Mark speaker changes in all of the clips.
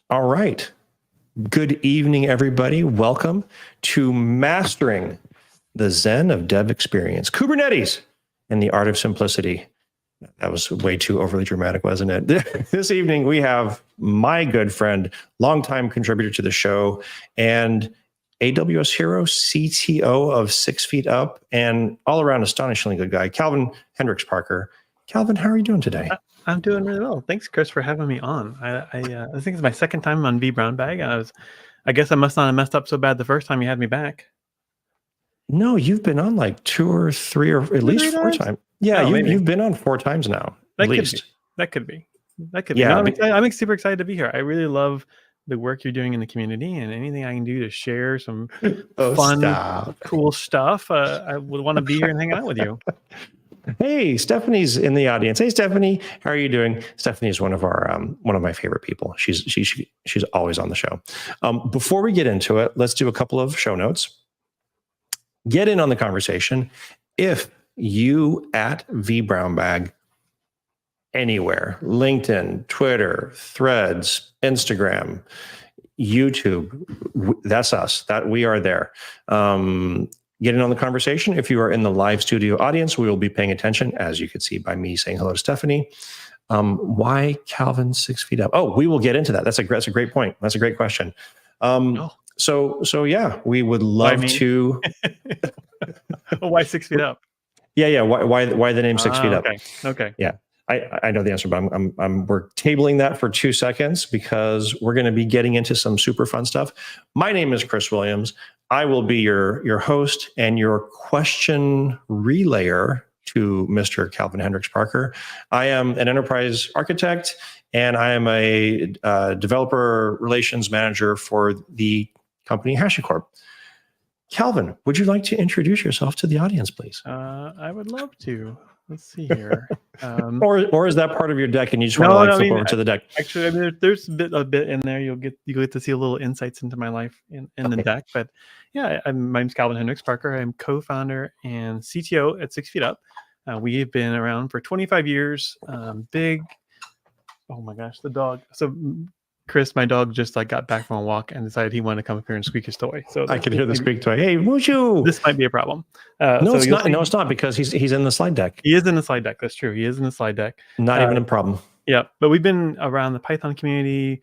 Speaker 1: All right. Good evening, everybody. Welcome to Mastering the Zen of Dev Experience, Kubernetes and the Art of Simplicity. That was way too overly dramatic, wasn't it? This evening, we have my good friend, longtime contributor to the show, and AWS hero, CTO of 6 Feet Up, and all around astonishingly good guy, Calvin Hendryx-Parker. Calvin, how are you doing today?
Speaker 2: I'm doing really well. Thanks, Chris, for having me on. I think it's my second time on vBrownBag. I guess I must not have messed up so bad the first time you had me back.
Speaker 1: No, you've been on like 2 or 3 or at least 4 times. Yeah,
Speaker 2: Oh,
Speaker 1: you've been on 4 times now. At least.
Speaker 2: That could be.
Speaker 1: Yeah,
Speaker 2: no, I'm super excited to be here. I really love the work you're doing in the community, and anything I can do to share some fun, cool stuff. I would want to be here and hang out with you.
Speaker 1: Hey, Stephanie's in the audience. Hey, Stephanie, how are you doing? Stephanie is one of my favorite people. She's always on the show. Before we get into it, let's do a couple of show notes. Get in on the conversation. If you at vBrownBag anywhere, LinkedIn, Twitter, Threads, Instagram, YouTube, that's us. That we are there. Get in on the conversation. If you are in the live studio audience, we will be paying attention, as you can see by me saying hello to Stephanie. Why Calvin 6 Feet Up? Oh, we will get into that. That's a great point. That's a great question. So yeah, we would love to.
Speaker 2: Why 6 Feet Up?
Speaker 1: Yeah. Why the name 6 Feet Up?
Speaker 2: Okay.
Speaker 1: Yeah. I know the answer, but we're tabling that for 2 seconds because we're going to be getting into some super fun stuff. My name is Chris Williams. I will be your host and your question relayer to Mr. Calvin Hendryx-Parker. I am an enterprise architect, and I am a developer relations manager for the company HashiCorp. Calvin, would you like to introduce yourself to the audience, please?
Speaker 2: I would love to. Let's see here.
Speaker 1: Or is that part of your deck and you just want to flip over to the deck?
Speaker 2: Actually, there's a bit in there. You get to see a little insights into my life in the deck. But yeah, my name's Calvin Hendryx-Parker. I'm co-founder and CTO at 6 Feet Up. We have been around for 25 years. Oh my gosh, the dog. So Chris, my dog, just got back from a walk and decided he wanted to come up here and squeak his toy. So
Speaker 1: I could hear the squeak toy. Hey, Wushu!
Speaker 2: This might be a problem.
Speaker 1: No, it's not. No, it's not, because he's in the slide deck.
Speaker 2: He is in the slide deck. That's true. He is in the slide deck.
Speaker 1: Not even a problem.
Speaker 2: Yeah, but we've been around the Python community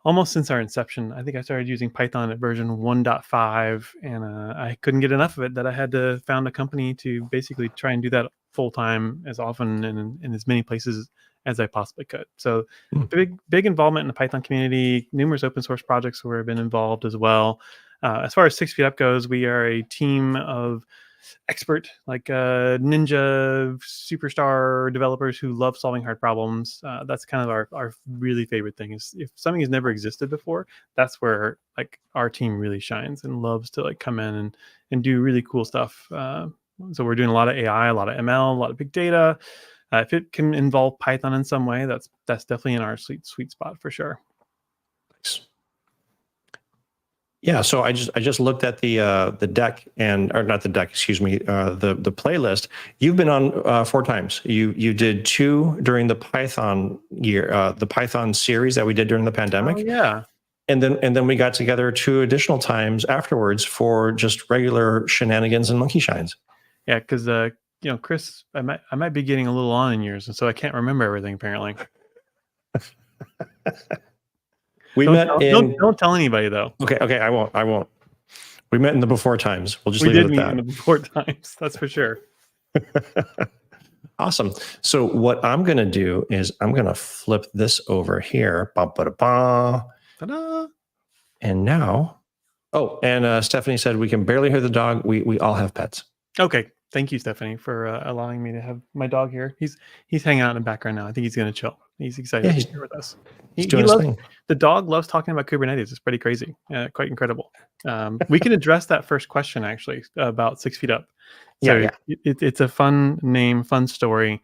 Speaker 2: almost since our inception. I think I started using Python at version 1.5, and I couldn't get enough of it that I had to found a company to basically try and do that full time as often and in as many places as I possibly could. So big involvement in the Python community, numerous open source projects where I've been involved as well. As far as 6 Feet Up goes, we are a team of expert, ninja superstar developers who love solving hard problems. That's kind of our really favorite thing. Is if something has never existed before, that's where our team really shines and loves to come in and do really cool stuff. So we're doing a lot of AI, a lot of ML, a lot of big data. If it can involve Python in some way, that's definitely in our sweet spot for sure.
Speaker 1: Thanks. Yeah, so I just looked at the deck or not the deck, excuse me, the playlist. You've been on 4 times. You did 2 during the Python year, the Python series that we did during the pandemic.
Speaker 2: Oh, yeah.
Speaker 1: And then we got together 2 additional times afterwards for just regular shenanigans and monkey shines.
Speaker 2: Yeah, because Chris, I might be getting a little on in years, and so I can't remember everything apparently. Don't tell anybody though.
Speaker 1: Okay, I won't. We met in the before times. We'll just leave it at that. We did meet
Speaker 2: in the before times. That's for sure.
Speaker 1: Awesome. So what I'm going to do is I'm going to flip this over here. Ta-da! And now, Stephanie said we can barely hear the dog. We all have pets.
Speaker 2: Okay. Thank you, Stephanie, for allowing me to have my dog here. He's hanging out in the background now. I think he's going to chill. He's excited to be here with us.
Speaker 1: He's doing his thing.
Speaker 2: The dog loves talking about Kubernetes. It's pretty crazy, quite incredible. We can address that first question actually about 6 Feet Up. So it's a fun name, fun story.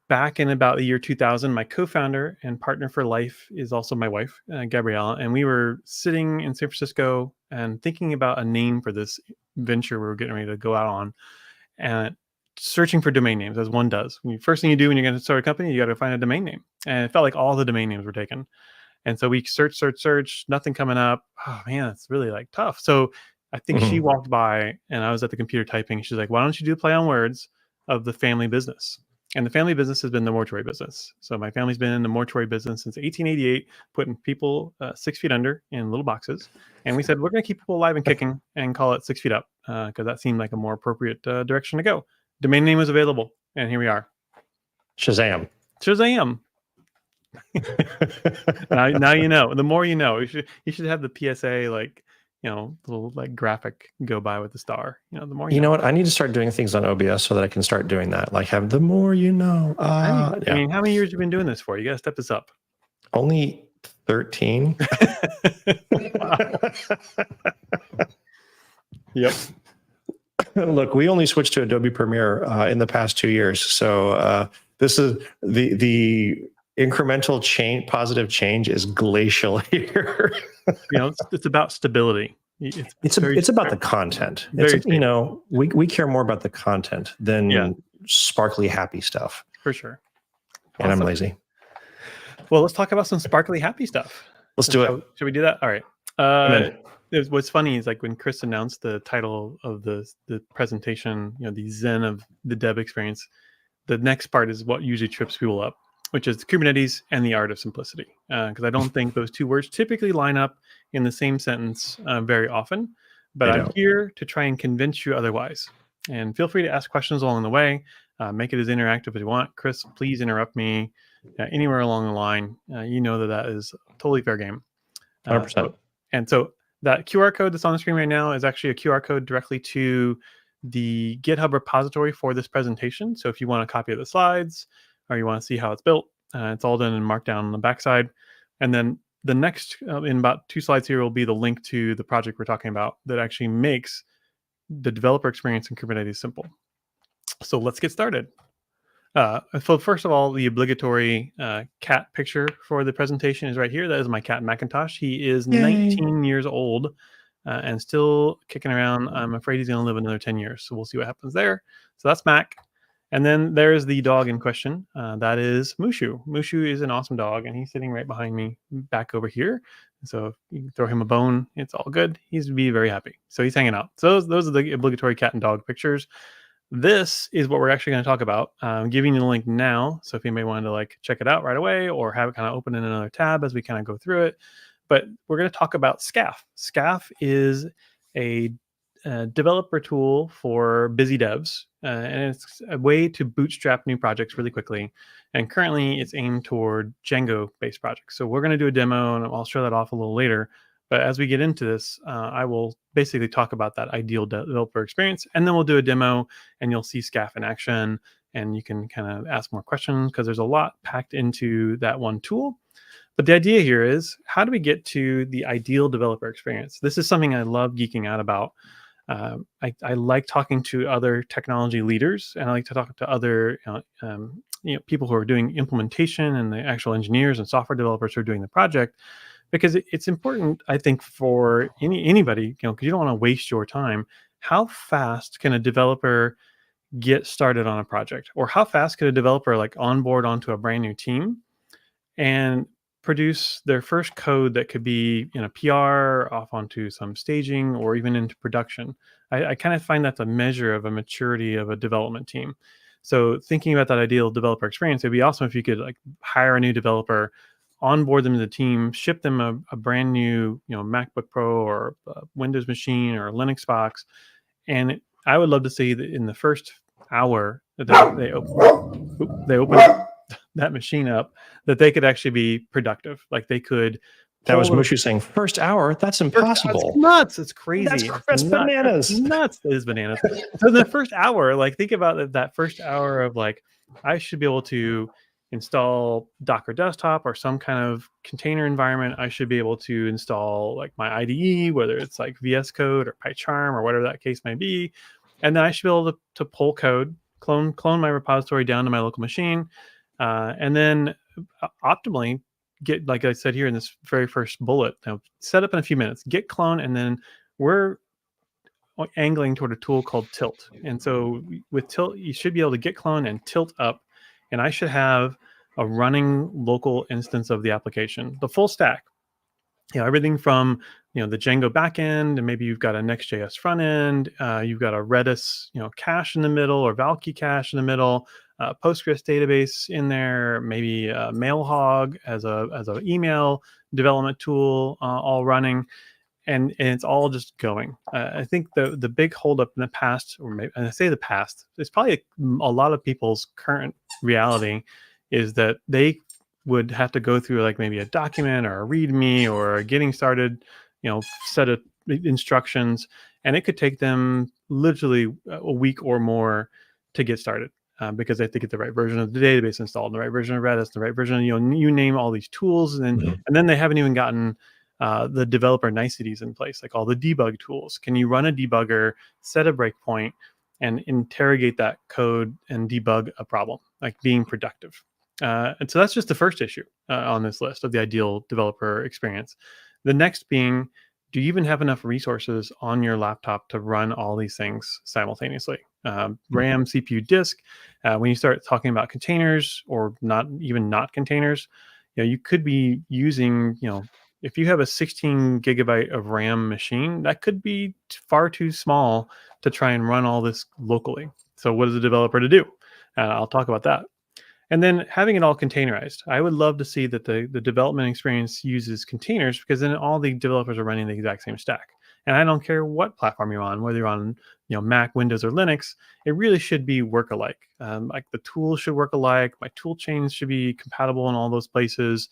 Speaker 2: Back in about the year 2000, my co-founder and partner for life is also my wife, Gabrielle, and we were sitting in San Francisco and thinking about a name for this venture we were getting ready to go out on, and searching for domain names, as one does. First thing you do when you're going to start a company, you got to find a domain name. And it felt like all the domain names were taken. And so we search, nothing coming up. Oh man, it's really like tough. So I think she
Speaker 1: Mhm.
Speaker 2: walked by and I was at the computer typing. She's like, why don't you do play on words of the family business? And the family business has been the mortuary business. So my family's been in the mortuary business since 1888, putting people 6 feet under in little boxes. And we said, we're going to keep people alive and kicking and call it 6 feet up because that seemed like a more appropriate direction to go. Domain name was available. And here we are.
Speaker 1: Shazam.
Speaker 2: Shazam. Now you know. The more you know. You should have the PSA like, little like graphic go by with the star. The more
Speaker 1: You know what? I need to start doing things on OBS so that I can start doing that. Like have the more you know.
Speaker 2: I
Speaker 1: Yeah.
Speaker 2: mean, how many years have you been doing this for? You got to step this up.
Speaker 1: Only 13.
Speaker 2: Yep.
Speaker 1: Look, we only switched to Adobe Premiere in the past 2 years. So this is the incremental change, positive change is glacial here.
Speaker 2: It's about stability.
Speaker 1: It's about the content. We care more about the content than sparkly happy stuff.
Speaker 2: For sure.
Speaker 1: And I'm lazy.
Speaker 2: Well, let's talk about some sparkly happy stuff.
Speaker 1: Let's do it.
Speaker 2: Should we do that? All right. What's funny is like when Chris announced the title of the presentation, the Zen of the dev experience, the next part is what usually trips people up, which is Kubernetes and the art of simplicity. Because I don't think those two words typically line up in the same sentence very often. But I'm here to try and convince you otherwise. And feel free to ask questions along the way. Make it as interactive as you want. Chris, please interrupt me anywhere along the line. You know that is totally fair game.
Speaker 1: 100%.
Speaker 2: So that QR code that's on the screen right now is actually a QR code directly to the GitHub repository for this presentation. So if you want a copy of the slides or you want to see how it's built, it's all done in Markdown on the backside. And then the next, in about 2 slides here, will be the link to the project we're talking about that actually makes the developer experience in Kubernetes simple. So let's get started. So first of all, the obligatory cat picture for the presentation is right here. That is my cat Macintosh. He is 19 years old and still kicking around. I'm afraid he's going to live another 10 years. So we'll see what happens there. So that's Mac. And then there's the dog in question. That is Mushu. Mushu is an awesome dog, and he's sitting right behind me back over here. So if you throw him a bone, it's all good. He's be very happy. So he's hanging out. So those are the obligatory cat and dog pictures. This is what we're actually going to talk about. I'm giving you the link now. So if anybody wanted to check it out right away or have it kind of open in another tab as we kind of go through it. But we're going to talk about SCAF. SCAF is a developer tool for busy devs. And it's a way to bootstrap new projects really quickly. And currently it's aimed toward Django-based projects. So we're going to do a demo and I'll show that off a little later. But as we get into this, I will basically talk about that ideal developer experience, and then we'll do a demo and you'll see SCAF in action and you can kind of ask more questions because there's a lot packed into that one tool. But the idea here is, how do we get to the ideal developer experience? This is something I love geeking out about. I like talking to other technology leaders, and I like to talk to other people who are doing implementation and the actual engineers and software developers who are doing the project. Because it's important, I think, for anybody, because you don't want to waste your time. How fast can a developer get started on a project? Or how fast could a developer onboard onto a brand new team and produce their first code that could be in a PR, off onto some staging, or even into production? I kind of find that's a measure of a maturity of a development team. So thinking about that ideal developer experience, it'd be awesome if you could hire a new developer, onboard them to the team, ship them a brand new, MacBook Pro or Windows machine or a Linux box, and I would love to see that in the first hour that they open that machine up, that they could actually be productive. They could.
Speaker 1: That was Mushu saying, first hour? That's impossible.
Speaker 2: It's nuts. It's crazy.
Speaker 1: That's bananas.
Speaker 2: It's nuts. It is bananas. So the first hour, think about that first hour of I should be able to install Docker desktop or some kind of container environment. I should be able to install my IDE, whether it's VS Code or PyCharm or whatever that case may be. And then I should be able to pull code, clone my repository down to my local machine, and then optimally get, like I said here in this very first bullet, set up in a few minutes, get clone, and then we're angling toward a tool called Tilt. And so with Tilt, you should be able to get clone and tilt up. And I should have a running local instance of the application, the full stack. Everything from the Django backend, and maybe you've got a Next.js front end, you've got a Redis cache in the middle, or Valkey cache in the middle, Postgres database in there, maybe Mailhog as a email development tool, all running, and it's all just going. I think the big holdup in the past, or maybe, and I say the past, it's probably a lot of people's current reality, is that they would have to go through like maybe a document or a README or a getting started, set of instructions, and it could take them literally a week or more to get started, because they have to get the right version of the database installed, the right version of Redis, the right version, you name all these tools, and then they haven't even gotten the developer niceties in place, like all the debug tools. Can you run a debugger, set a breakpoint, and interrogate that code and debug a problem, like being productive? And so that's just the first issue on this list of the ideal developer experience. The next being, do you even have enough resources on your laptop to run all these things simultaneously? RAM, CPU, disk. When you start talking about containers, or not containers, you could be using, if you have a 16 gigabyte of RAM machine, that could be far too small to try and run all this locally. So what is a developer to do? I'll talk about that. And then having it all containerized. I would love to see that the development experience uses containers, because then all the developers are running the exact same stack. And I don't care what platform you're on, whether you're on Mac, Windows, or Linux, it really should be work alike. Like the tools should work alike. My tool chains should be compatible in all those places,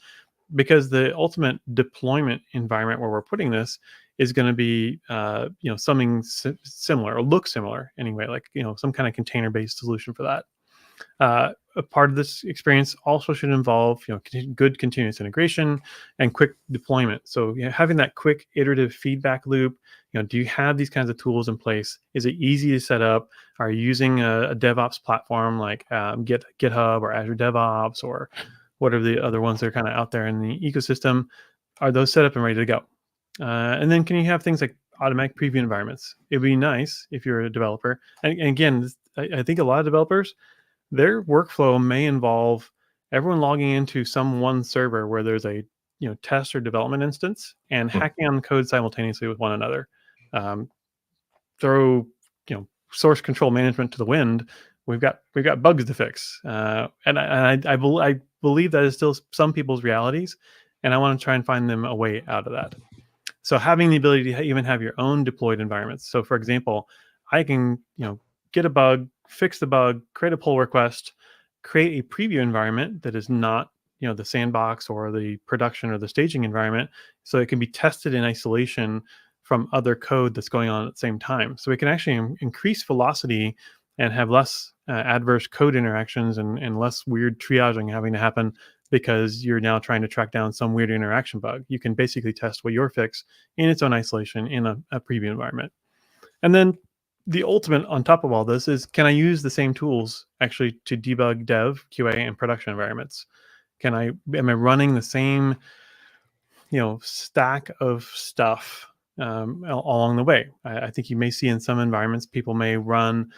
Speaker 2: because the ultimate deployment environment where we're putting this is going to be something similar, or look similar anyway, like some kind of container-based solution for that. A part of this experience also should involve good continuous integration and quick deployment. So having that quick iterative feedback loop. Do you have these kinds of tools in place? Is it easy to set up? Are you using a DevOps platform like GitHub or Azure DevOps, or whatever the other ones that are kind of out there in the ecosystem? Are those set up and ready to go? And then can you have things like automatic preview environments? It'd be nice if you're a developer. And again, I think a lot of developers, their workflow may involve everyone logging into some one server where there's a test or development instance, and hacking on code simultaneously with one another. Throw source control management to the wind. We've got bugs to fix, and I believe that is still some people's realities, and I want to try and find them a way out of that. So having the ability to even have your own deployed environments. So for example, I can get a bug, fix the bug, create a pull request, create a preview environment that is not the sandbox or the production or the staging environment, so it can be tested in isolation from other code that's going on at the same time. So it can actually increase velocity and have less adverse code interactions, and less weird triaging having to happen because you're now trying to track down some weird interaction bug. You can basically test what your fix in its own isolation in a preview environment. And then the ultimate on top of all this is, can I use the same tools actually to debug dev, QA, and production environments? Am I running the same stack of stuff along the way? I think you may see in some environments, people may run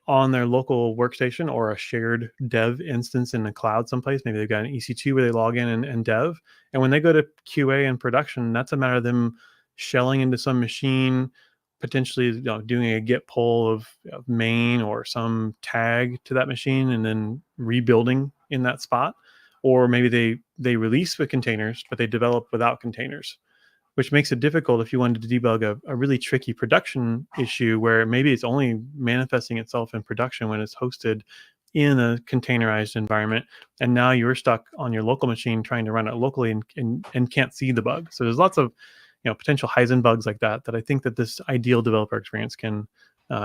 Speaker 2: on their local workstation or a shared dev instance in the cloud someplace. Maybe they've got an EC2 where they log in and dev. And when they go to QA and production, that's a matter of them shelling into some machine, potentially doing a git pull of main or some tag to that machine, and then rebuilding in that spot. Or maybe they release with containers, but they develop without containers, which makes it difficult if you wanted to debug a really tricky production issue where maybe it's only manifesting itself in production when it's hosted in a containerized environment. And now you're stuck on your local machine trying to run it locally and can't see the bug. So there's lots of potential Heisenberg bugs like that I think that this ideal developer experience can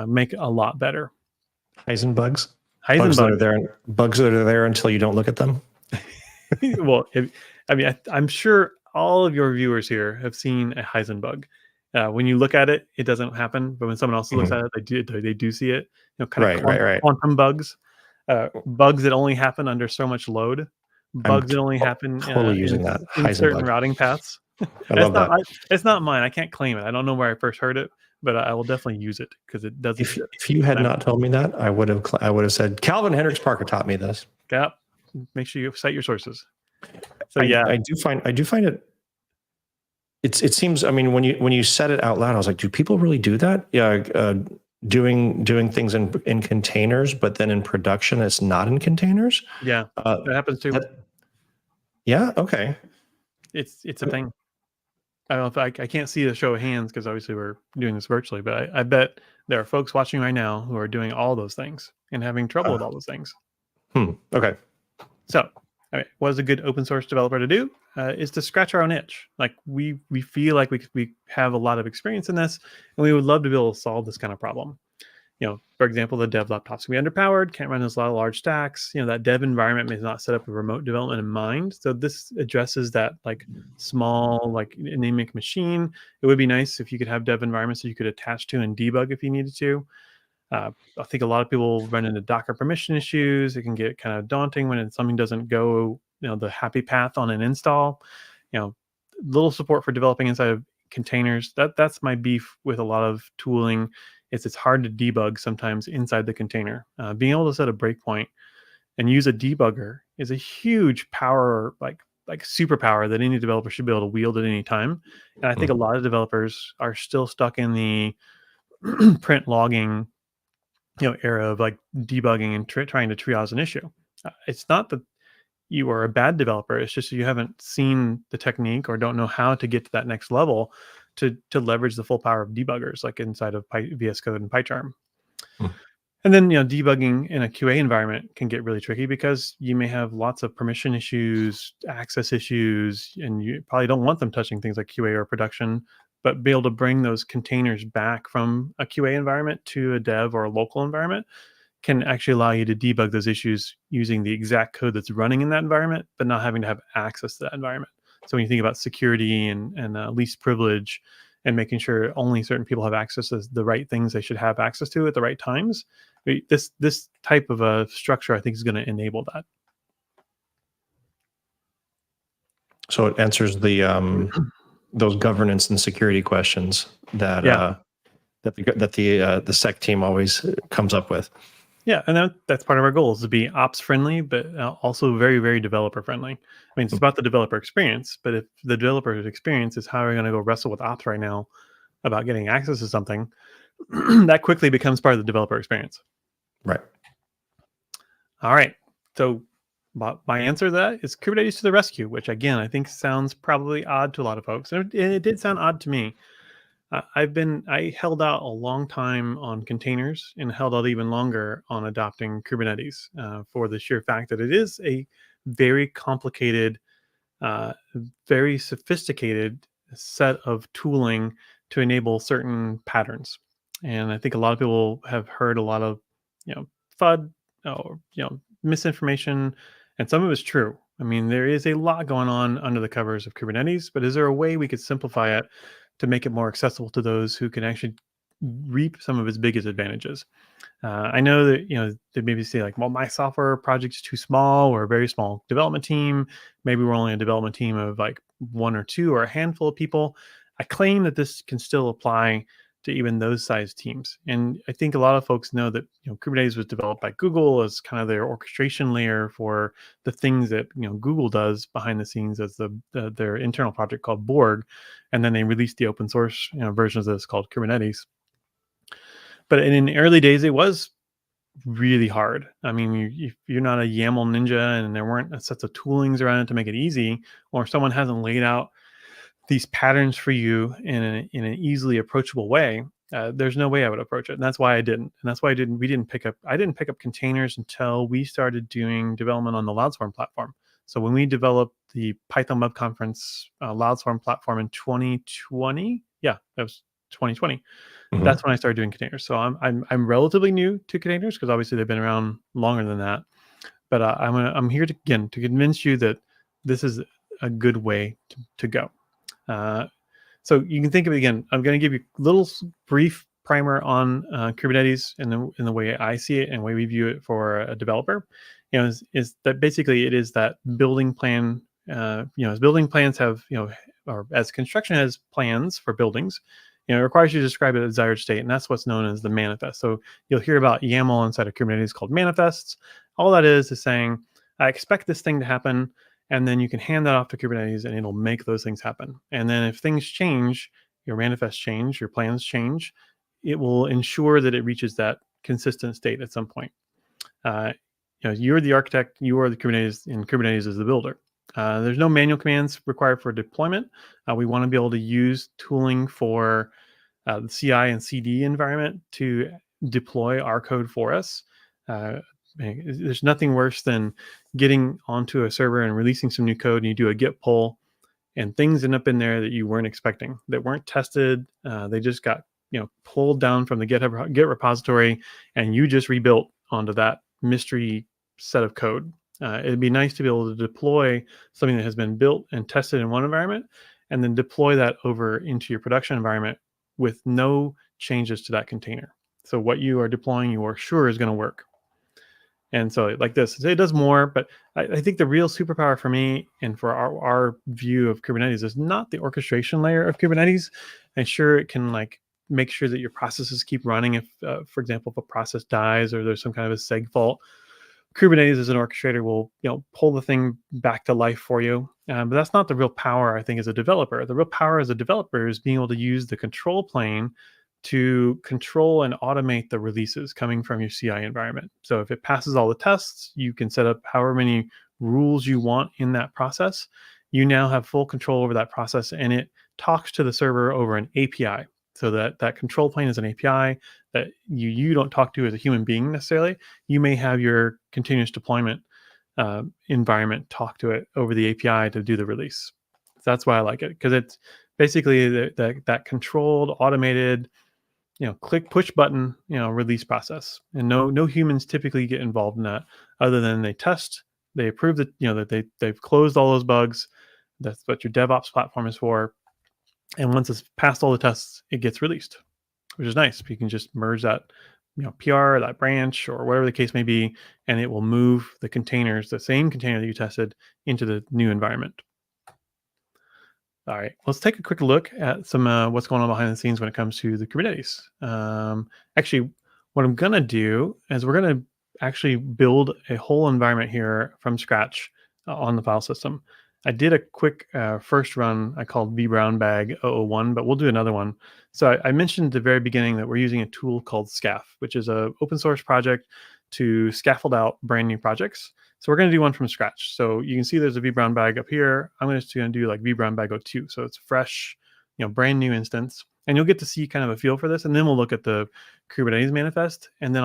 Speaker 2: make a lot better.
Speaker 1: Heisenberg bugs?
Speaker 2: Heisenberg
Speaker 1: Bugs that are there until you don't look at them?
Speaker 2: Well, I'm sure all of your viewers here have seen a Heisenberg. When you look at it, it doesn't happen, but when someone else looks at it, they do see it. Quantum bugs, bugs that only happen under so much load, bugs that only happen
Speaker 1: using that
Speaker 2: in certain routing paths.
Speaker 1: I love that.
Speaker 2: It's not mine. I can't claim it. I don't know where I first heard it, but I will definitely use it because it doesn't.
Speaker 1: If you had not told me that, I would have said Calvin Hendryx-Parker taught me this.
Speaker 2: Yep. make sure you cite your sources. So yeah,
Speaker 1: I do find it. It seems. I mean, when you said it out loud, I was like, do people really do that? Yeah, doing things in containers, but then in production, it's not in containers.
Speaker 2: yeah, that happens too.
Speaker 1: Yeah. Okay.
Speaker 2: It's a thing. I don't know if I can't see the show of hands because obviously we're doing this virtually, but I bet there are folks watching right now who are doing all those things and having trouble with all those things.
Speaker 1: Okay.
Speaker 2: So, all right, what is a good open source developer to do? Is to scratch our own itch. Like we feel like we have a lot of experience in this, and we would love to be able to solve this kind of problem. For example, the dev laptops can be underpowered, can't run as a lot of large stacks. That dev environment may not set up a remote development in mind. So this addresses that like small, like anemic machine. It would be nice if you could have dev environments that you could attach to and debug if you needed to. I think a lot of people run into Docker permission issues. It can get kind of daunting when something doesn't go, the happy path on an install. Little support for developing inside of containers. That's my beef with a lot of tooling. It's hard to debug sometimes inside the container. Being able to set a breakpoint and use a debugger is a huge power, like superpower that any developer should be able to wield at any time. And I think a lot of developers are still stuck in the print logging, era of like debugging and trying to triage an issue. It's not that you are a bad developer. It's just you haven't seen the technique or don't know how to get to that next level to leverage the full power of debuggers, like inside of VS Code and PyCharm. And then, debugging in a QA environment can get really tricky because you may have lots of permission issues, access issues, and you probably don't want them touching things like QA or production. But be able to bring those containers back from a QA environment to a dev or a local environment can actually allow you to debug those issues using the exact code that's running in that environment, but not having to have access to that environment. So when you think about security and least privilege and making sure only certain people have access to the right things they should have access to at the right times, this type of a structure, I think, is going to enable that.
Speaker 1: So it answers the those governance and security questions that the SEC team always comes up with.
Speaker 2: Yeah, and that's part of our goal is to be ops friendly, but also very, very developer friendly. I mean, it's about the developer experience, but if the developer experience is how are we going to go wrestle with ops right now about getting access to something, that quickly becomes part of the developer experience.
Speaker 1: Right.
Speaker 2: All right. So my answer to that is Kubernetes to the rescue, which again, I think sounds probably odd to a lot of folks. And it did sound odd to me. I held out a long time on containers and held out even longer on adopting Kubernetes for the sheer fact that it is a very complicated, very sophisticated set of tooling to enable certain patterns. And I think a lot of people have heard a lot of, FUD or, misinformation, and some of it's true. I mean, there is a lot going on under the covers of Kubernetes, but is there a way we could simplify it to make it more accessible to those who can actually reap some of its biggest advantages? I know that, they maybe say like, well, my software project is too small or a very small development team. Maybe we're only a development team of like one or two or a handful of people. I claim that this can still apply to even those size teams. And I think a lot of folks know that Kubernetes was developed by Google as kind of their orchestration layer for the things that Google does behind the scenes as their internal project called Borg, and then they released the open source version of this called Kubernetes. But in the early days, it was really hard. I mean, if you're not a YAML ninja and there weren't sets of toolings around it to make it easy, or someone hasn't laid out these patterns for you in an easily approachable way, there's no way I would approach it. And that's why I didn't. And that's why I didn't pick up containers until we started doing development on the Loudswarm platform. So when we developed the Python Web Conference Loudswarm platform in 2020, that was 2020. Mm-hmm. That's when I started doing containers. So I'm relatively new to containers because obviously they've been around longer than that. But I'm here to convince you that this is a good way to go. So you can think of it again. I'm going to give you a little brief primer on Kubernetes and in the way I see it and the way we view it for a developer. Is that basically it is that building plan. As building plans have, or as construction has plans for buildings, it requires you to describe a desired state, and that's what's known as the manifest. So you'll hear about YAML inside of Kubernetes called manifests. All that is saying, I expect this thing to happen, and then you can hand that off to Kubernetes, and it'll make those things happen. And then if things change, your manifests change, your plans change, it will ensure that it reaches that consistent state at some point. You're the architect, you are the Kubernetes, and Kubernetes is the builder. There's no manual commands required for deployment. We want to be able to use tooling for the CI and CD environment to deploy our code for us. There's nothing worse than getting onto a server and releasing some new code, and you do a git pull, and things end up in there that you weren't expecting, that weren't tested. They just got pulled down from the Git repository, and you just rebuilt onto that mystery set of code. It'd be nice to be able to deploy something that has been built and tested in one environment, and then deploy that over into your production environment with no changes to that container. So what you are deploying, you are sure is going to work. And so like this, it does more, but I think the real superpower for me and for our view of Kubernetes is not the orchestration layer of Kubernetes. And sure, it can like make sure that your processes keep running if, for example, if a process dies or there's some kind of a seg fault. Kubernetes as an orchestrator will pull the thing back to life for you. But that's not the real power, I think, as a developer. The real power as a developer is being able to use the control plane to control and automate the releases coming from your CI environment. So if it passes all the tests, you can set up however many rules you want in that process. You now have full control over that process, and it talks to the server over an API. So that control plane is an API that you don't talk to as a human being necessarily. You may have your continuous deployment environment talk to it over the API to do the release. So that's why I like it, because it's basically that controlled, automated, click push button, release process. And no humans typically get involved in that, other than they test, they approve that, that they've closed all those bugs. That's what your DevOps platform is for. And once it's passed all the tests, it gets released, which is nice. You can just merge that, PR, that branch, or whatever the case may be, and it will move the containers, the same container that you tested, into the new environment. All right, let's take a quick look at some what's going on behind the scenes when it comes to the Kubernetes. Actually, what I'm going to do is we're going to actually build a whole environment here from scratch on the file system. I did a quick first run I called vBrownBag 001, but we'll do another one. So I mentioned at the very beginning that we're using a tool called Scaf, which is an open source project to scaffold out brand new projects. So we're going to do one from scratch. So you can see there's a vBrownBag up here. I'm just going to do like vBrownBag 02. So it's fresh, brand new instance. And you'll get to see kind of a feel for this. And then we'll look at the Kubernetes manifest. And then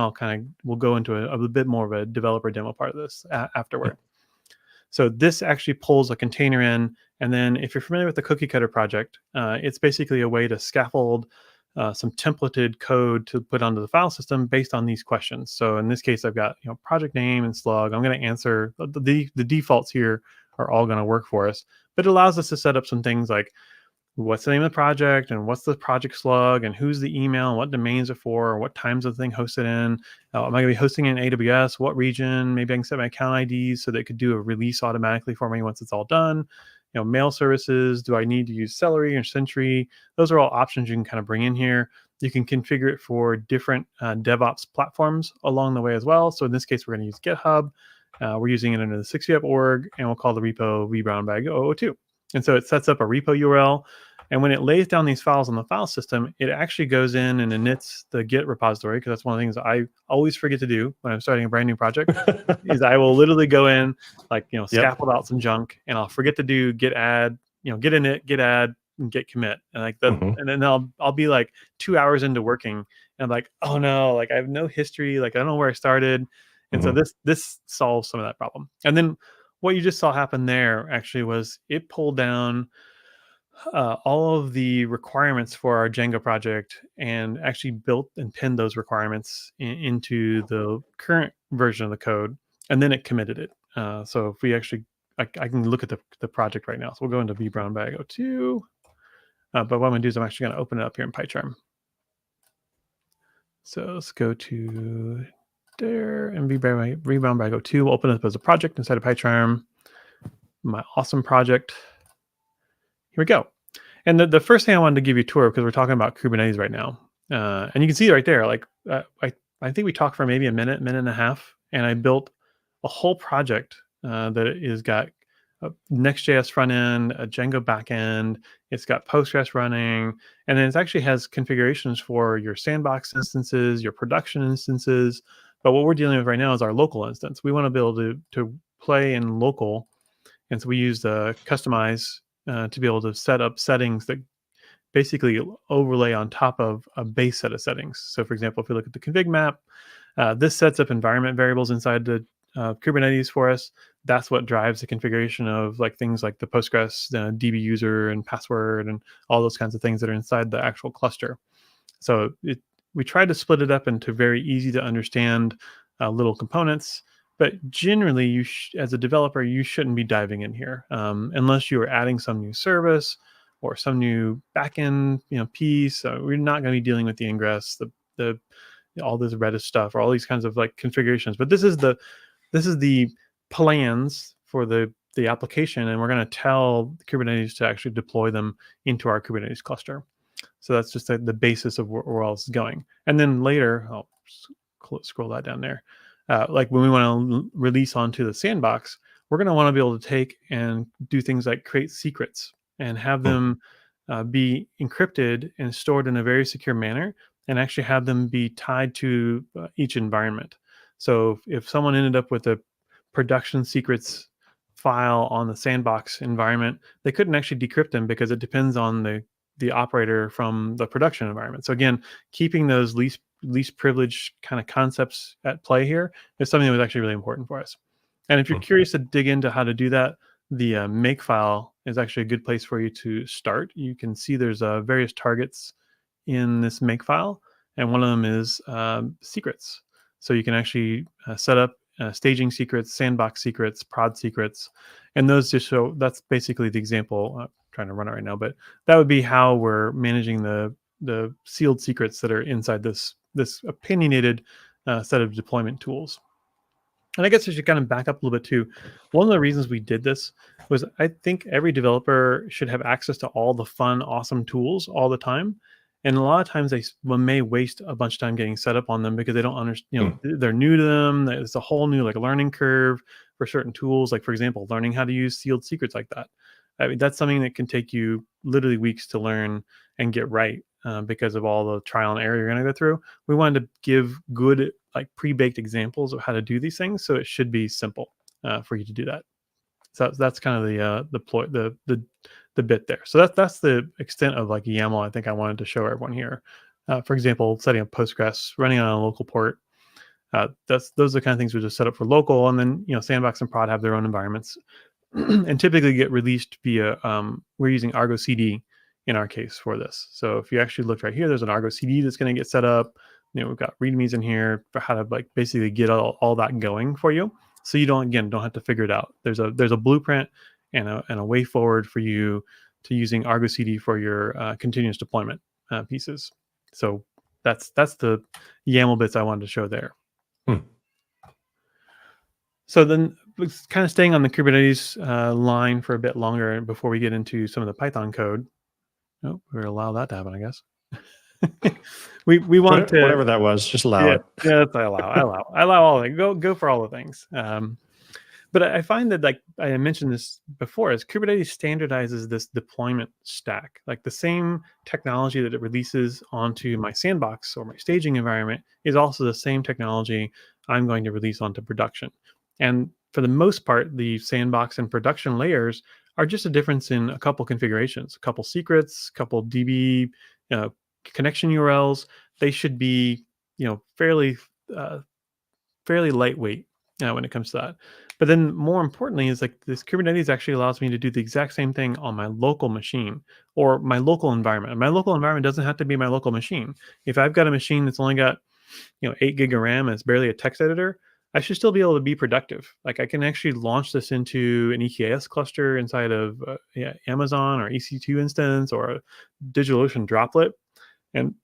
Speaker 2: we'll go into a bit more of a developer demo part of this afterward. So this actually pulls a container in. And then if you're familiar with the cookie cutter project, it's basically a way to scaffold some templated code to put onto the file system based on these questions. So in this case, I've got project name and slug. I'm going to answer the defaults here are all going to work for us, but it allows us to set up some things like what's the name of the project and what's the project slug and who's the email and what domains are for, or what times is the thing hosted in. Am I going to be hosting in AWS? What region? Maybe I can set my account IDs so they could do a release automatically for me once it's all done. Mail services. Do I need to use Celery or Sentry? Those are all options you can kind of bring in here. You can configure it for different DevOps platforms along the way as well. So in this case, we're going to use GitHub. We're using it under the 6up org, and we'll call the repo vBrownBag 002. And so it sets up a repo URL. And when it lays down these files on the file system, it actually goes in and inits the Git repository, because that's one of the things I always forget to do when I'm starting a brand new project. Is I will literally go in, scaffold out some junk, and I'll forget to do git add, git init, git add, and git commit, and and then I'll be like 2 hours into working, and I'm like, oh no, I have no history, I don't know where I started, and so this solves some of that problem. And then what you just saw happen there actually was it pulled down all of the requirements for our Django project and actually built and pinned those requirements into the current version of the code, and then it committed it. So if we actually, I can look at the project right now. So we'll go into vBrownBag 02. But what I'm going to do is I'm actually going to open it up here in PyCharm. So let's go to there, and vBrownBag 02. We'll open it up as a project inside of PyCharm. My awesome project. Here we go. And the first thing I wanted to give you a tour of, because we're talking about Kubernetes right now. And you can see right there, I think we talked for maybe a minute and a half, and I built a whole project that is got a Next.js front end, a Django back end. It's got Postgres running, and then it actually has configurations for your sandbox instances, your production instances. But what we're dealing with right now is our local instance. We want to be able to play in local, and so we use the customize to be able to set up settings that basically overlay on top of a base set of settings. So for example, if we look at the config map, this sets up environment variables inside the Kubernetes for us. That's what drives the configuration of like things like the Postgres, the DB user and password and all those kinds of things that are inside the actual cluster. So we tried to split it up into very easy to understand little components. But generally, as a developer, you shouldn't be diving in here unless you are adding some new service or some new backend, piece. We're not going to be dealing with the ingress, the all this Redis stuff, or all these kinds of like configurations. But this is the plans for the application, and we're going to tell Kubernetes to actually deploy them into our Kubernetes cluster. So that's just the basis of where all this is going. And then later, I'll scroll that down there. Like when we want to release onto the sandbox, we're going to want to be able to take and do things like create secrets and have them be encrypted and stored in a very secure manner, and actually have them be tied to each environment. So if someone ended up with a production secrets file on the sandbox environment, they couldn't actually decrypt them because it depends on the operator from the production environment. So again, keeping those least privileged kind of concepts at play here is something that was actually really important for us. And if you're curious to dig into how to do that, the makefile is actually a good place for you to start. You can see there's various targets in this makefile, and one of them is secrets. So you can actually set up staging secrets, sandbox secrets, prod secrets, and those just show, that's basically the example. I'm trying to run it right now, but that would be how we're managing the sealed secrets that are inside this opinionated set of deployment tools. And I guess I should kind of back up a little bit too. One of the reasons we did this was I think every developer should have access to all the fun, awesome tools all the time. And a lot of times they may waste a bunch of time getting set up on them because they don't understand, they're new to them. There's a whole new like learning curve for certain tools. Like for example, learning how to use sealed secrets like that. I mean, that's something that can take you literally weeks to learn and get right because of all the trial and error you're going to go through. We wanted to give good, like pre-baked examples of how to do these things, so it should be simple for you to do that. So that's kind of the bit there. So that's the extent of like YAML I think I wanted to show everyone here. For example, setting up Postgres, running on a local port. Those are the kind of things we just set up for local, and then Sandbox and Prod have their own environments, and typically get released via we're using Argo CD in our case for this. So if you actually look right here, there's an Argo CD that's going to get set up. We've got readmes in here for how to like basically get all that going for you. So you don't have to figure it out. There's a blueprint and a way forward for you to using Argo CD for your continuous deployment pieces. So that's the YAML bits I wanted to show there. So then kind of staying on the Kubernetes line for a bit longer before we get into some of the Python code. Oh, we're gonna allow that to happen, I guess. we want to
Speaker 1: whatever that was, just allow it.
Speaker 2: Yeah, I allow all of it. Go for all the things. But I find that, like I mentioned this before, is Kubernetes standardizes this deployment stack. Like the same technology that it releases onto my sandbox or my staging environment is also the same technology I'm going to release onto production. And for the most part, the sandbox and production layers are just a difference in a couple configurations, a couple secrets, a couple DB connection URLs. They should be, fairly lightweight when it comes to that. But then more importantly is like this Kubernetes actually allows me to do the exact same thing on my local machine or my local environment. And my local environment doesn't have to be my local machine. If I've got a machine that's only got 8 gig of RAM and it's barely a text editor, I should still be able to be productive. Like I can actually launch this into an EKS cluster inside of Amazon or EC2 instance or a DigitalOcean droplet and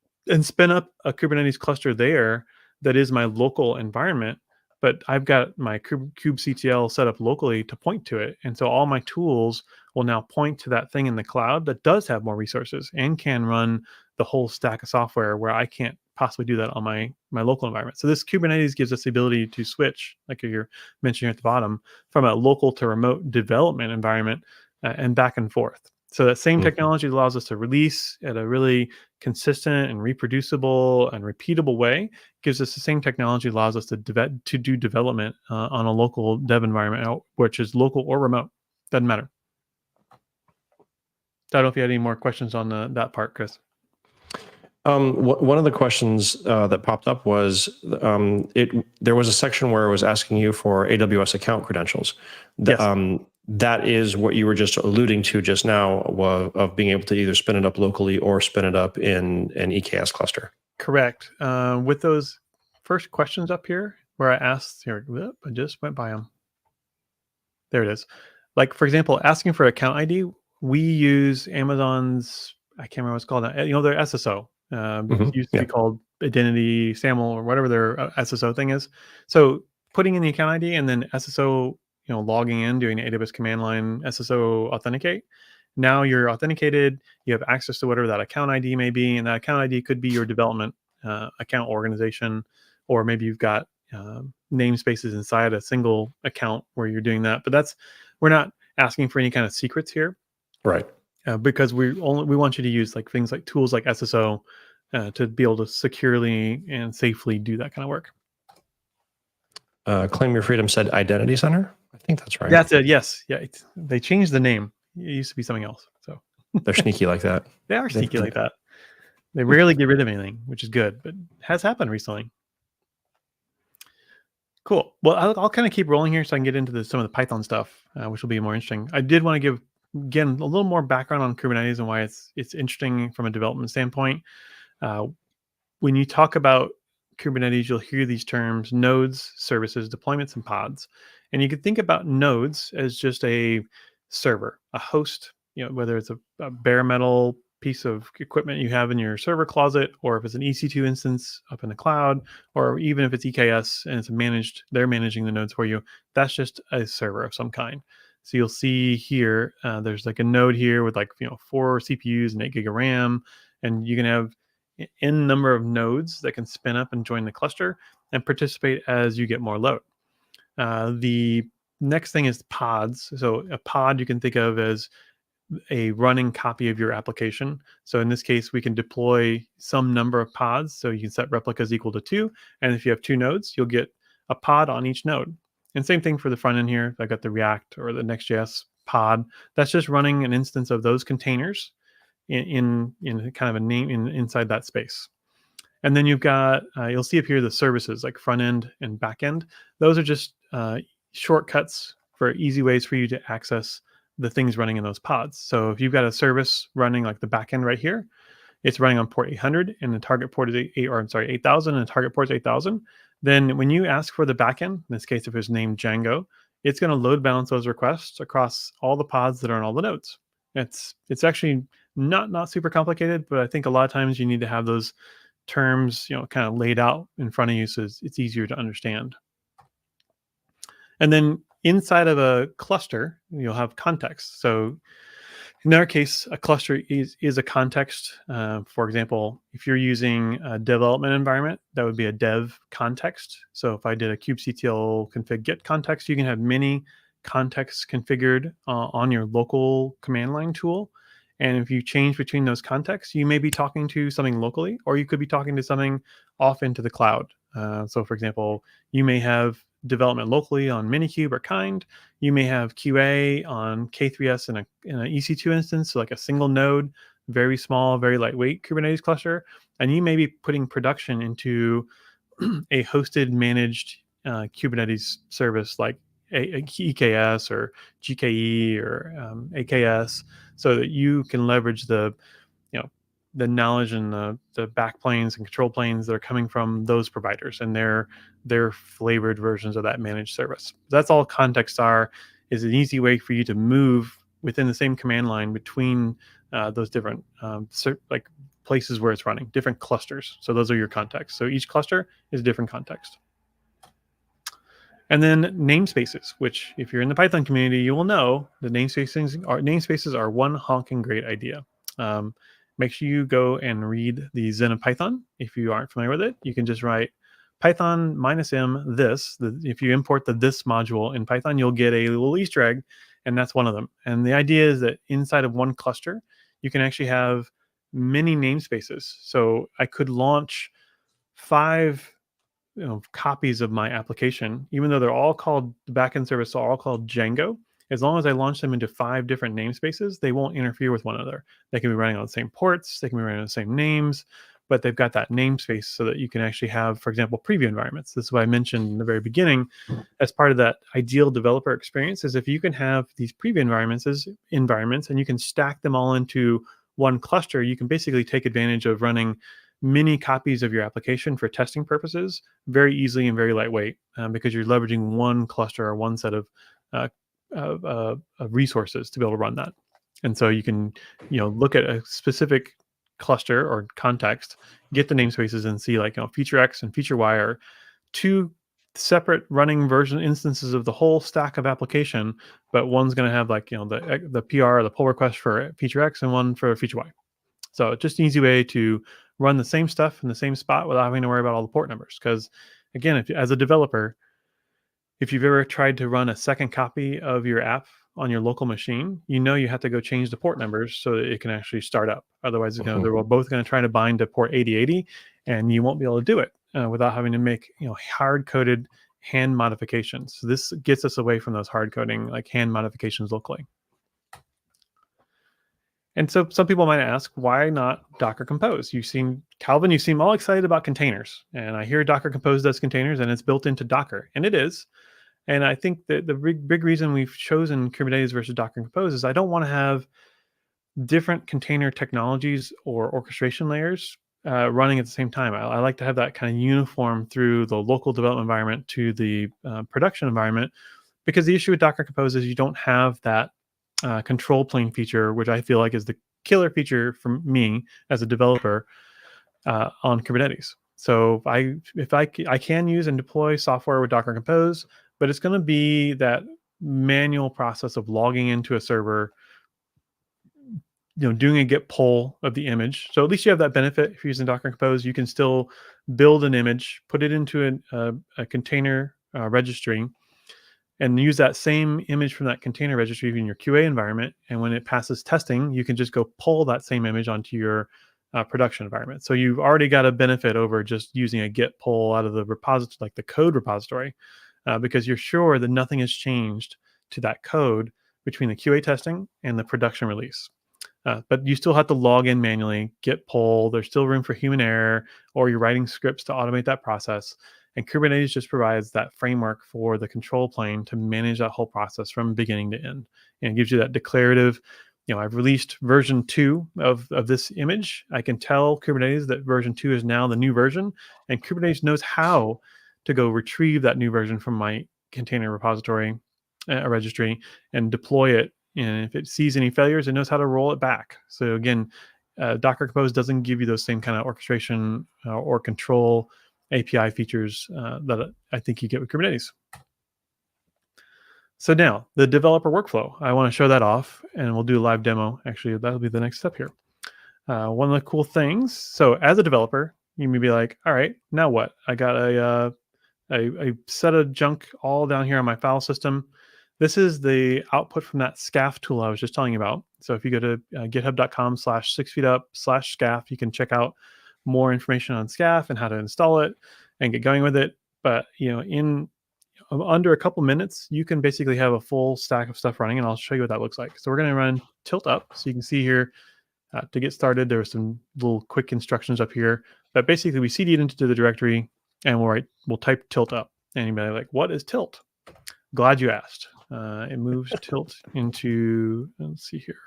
Speaker 2: spin up a Kubernetes cluster there that is my local environment. But I've got my kubectl set up locally to point to it. And so all my tools will now point to that thing in the cloud that does have more resources and can run the whole stack of software where I can't possibly do that on my local environment. So this Kubernetes gives us the ability to switch, like you're mentioning at the bottom, from a local to remote development environment and back and forth. So that same technology allows us to release at a really consistent and reproducible and repeatable way. Gives us the same technology allows us to do development on a local dev environment, which is local or remote. Doesn't matter. I don't know if you had any more questions on that part, Chris.
Speaker 1: One of the questions that popped up was there was a section where it was asking you for AWS account credentials.
Speaker 2: Yes.
Speaker 1: That is what you were just alluding to just now of being able to either spin it up locally or spin it up in an EKS cluster.
Speaker 2: Correct. With those first questions up here where I asked, here, I just went by them. There it is. Like, for example, asking for account ID, we use Amazon's, I can't remember what it's called, their SSO. It used to be called Identity SAML or whatever their SSO thing is. So putting in the account ID and then SSO, logging in, doing AWS command line SSO authenticate. Now you're authenticated. You have access to whatever that account ID may be, and that account ID could be your development account organization, or maybe you've got namespaces inside a single account where you're doing that. But we're not asking for any kind of secrets here,
Speaker 1: right?
Speaker 2: Because we want you to use like things like tools like SSO to be able to securely and safely do that kind of work.
Speaker 1: Claim Your Freedom said Identity Center. I think that's right.
Speaker 2: That's it. Yes. Yeah. They changed the name. It used to be something else. So
Speaker 1: they're sneaky like that.
Speaker 2: They are sneaky like that. They rarely get rid of anything, which is good, but has happened recently. Cool. Well, I'll kind of keep rolling here so I can get into some of the Python stuff, which will be more interesting. I did want to give, again, a little more background on Kubernetes and why it's interesting from a development standpoint. When you talk about Kubernetes, you'll hear these terms: nodes, services, deployments, and pods. And you could think about nodes as just a server, a host, whether it's a bare metal piece of equipment you have in your server closet, or if it's an EC2 instance up in the cloud, or even if it's EKS and they're managing the nodes for you. That's just a server of some kind. So you'll see here, there's like a node here with 4 CPUs and 8 gig of RAM, and you can have n number of nodes that can spin up and join the cluster and participate as you get more load. The next thing is pods. So a pod you can think of as a running copy of your application. So in this case, we can deploy some number of pods. So you can set replicas equal to 2. And if you have 2 nodes, you'll get a pod on each node. And same thing for the front end here. I got the React or the Next.js pod. That's just running an instance of those containers in kind of a name inside that space. And then you've got, you'll see up here the services like front end and back end. Those are just shortcuts for easy ways for you to access the things running in those pods. So if you've got a service running like the back end right here, it's running on port 800 and the target port is 8,000 and the target port is 8,000. Then when you ask for the backend, in this case, if it's named Django, it's going to load balance those requests across all the pods that are on all the nodes. It's actually not super complicated, but I think a lot of times you need to have those terms, kind of laid out in front of you so it's easier to understand. And then inside of a cluster, you'll have context. So in our case, a cluster is a context. For example, if you're using a development environment, that would be a dev context. So if I did a kubectl config get context, you can have many contexts configured on your local command line tool. And if you change between those contexts, you may be talking to something locally, or you could be talking to something off into the cloud. So for example, you may have development locally on Minikube or Kind. You may have QA on K3s in an EC2 instance, so like a single node, very small, very lightweight Kubernetes cluster. And you may be putting production into a hosted managed Kubernetes service like a EKS or GKE or AKS, so that you can leverage the knowledge and the backplanes and control planes that are coming from those providers and their flavored versions of that managed service. That's all context is an easy way for you to move within the same command line between those different like places where it's running, different clusters. So those are your contexts. So each cluster is a different context. And then namespaces, which if you're in the Python community, you will know that namespaces are one honking great idea. make sure you go and read the Zen of Python. If you aren't familiar with it, you can just write Python -m this. If you import the this module in Python, you'll get a little Easter egg, and that's one of them. And the idea is that inside of one cluster, you can actually have many namespaces. So I could launch 5 copies of my application, even though they're all called the backend service, are all called Django. As long as I launch them into 5 different namespaces, they won't interfere with one another. They can be running on the same ports, they can be running on the same names, but they've got that namespace so that you can actually have, for example, preview environments. This is what I mentioned in the very beginning as part of that ideal developer experience, is if you can have these preview environments and you can stack them all into one cluster, you can basically take advantage of running many copies of your application for testing purposes very easily and very lightweight, because you're leveraging one cluster or one set of resources to be able to run that. And so you can look at a specific cluster or context, get the namespaces, and see like feature X and feature Y are 2 separate running version instances of the whole stack of application, but one's going to have like the PR or the pull request for feature X and one for feature Y. So just an easy way to run the same stuff in the same spot without having to worry about all the port numbers. Because again, if as a developer, if you've ever tried to run a second copy of your app on your local machine, you have to go change the port numbers so that it can actually start up. Otherwise, they're both going to try to bind to port 8080, and you won't be able to do it without having to make hard-coded hand modifications. So this gets us away from those hard coding, like hand modifications locally. And so some people might ask, why not Docker Compose? Calvin, you seem all excited about containers. And I hear Docker Compose does containers and it's built into Docker. And it is. And I think that the big reason we've chosen Kubernetes versus Docker Compose is I don't want to have different container technologies or orchestration layers running at the same time. I like to have that kind of uniform through the local development environment to the production environment, because the issue with Docker Compose is you don't have that control plane feature, which I feel like is the killer feature for me as a developer on Kubernetes. So I can use and deploy software with Docker Compose, but it's going to be that manual process of logging into a server, doing a git pull of the image. So at least you have that benefit if you're using Docker Compose. You can still build an image, put it into a container registry, and use that same image from that container registry in your QA environment. And when it passes testing, you can just go pull that same image onto your production environment. So you've already got a benefit over just using a git pull out of the repository, like the code repository, because you're sure that nothing has changed to that code between the QA testing and the production release. But you still have to log in manually, git pull. There's still room for human error, or you're writing scripts to automate that process. And Kubernetes just provides that framework for the control plane to manage that whole process from beginning to end. And it gives you that declarative, I've released version 2 of this image. I can tell Kubernetes that version 2 is now the new version, and Kubernetes knows how to go retrieve that new version from my container repository, registry, and deploy it. And if it sees any failures, it knows how to roll it back. So again, Docker Compose doesn't give you those same kind of orchestration or control API features that I think you get with Kubernetes. So now, the developer workflow. I want to show that off, and we'll do a live demo. Actually, that'll be the next step here. One of the cool things, so as a developer, you may be like, all right, now what? I got a set of junk all down here on my file system. This is the output from that SCAF tool I was just telling you about. So if you go to github.com/6feetup/SCAF, you can check out more information on SCAF and how to install it and get going with it. But in under a couple minutes, you can basically have a full stack of stuff running, and I'll show you what that looks like. So we're going to run tilt up. So you can see here, to get started, there are some little quick instructions up here. But basically, we cd it into the directory, and we'll type tilt up. Anybody like, what is tilt? Glad you asked. It moves tilt into, let's see here.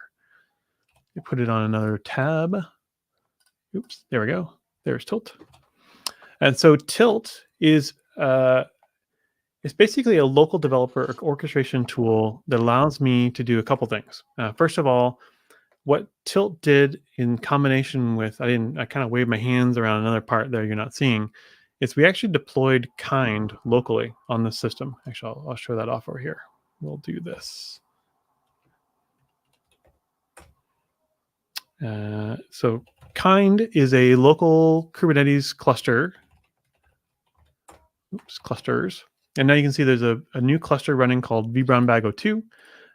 Speaker 2: You put it on another tab. Oops, there we go. There's tilt. And so tilt is it's basically a local developer orchestration tool that allows me to do a couple things. First of all, what tilt did in combination with, I kind of waved my hands around another part there you're not seeing, is we actually deployed kind locally on the system. Actually, I'll show that off over here. We'll do this. So Kind is a local Kubernetes cluster. Clusters. And now you can see there's a new cluster running called vBrownBag02.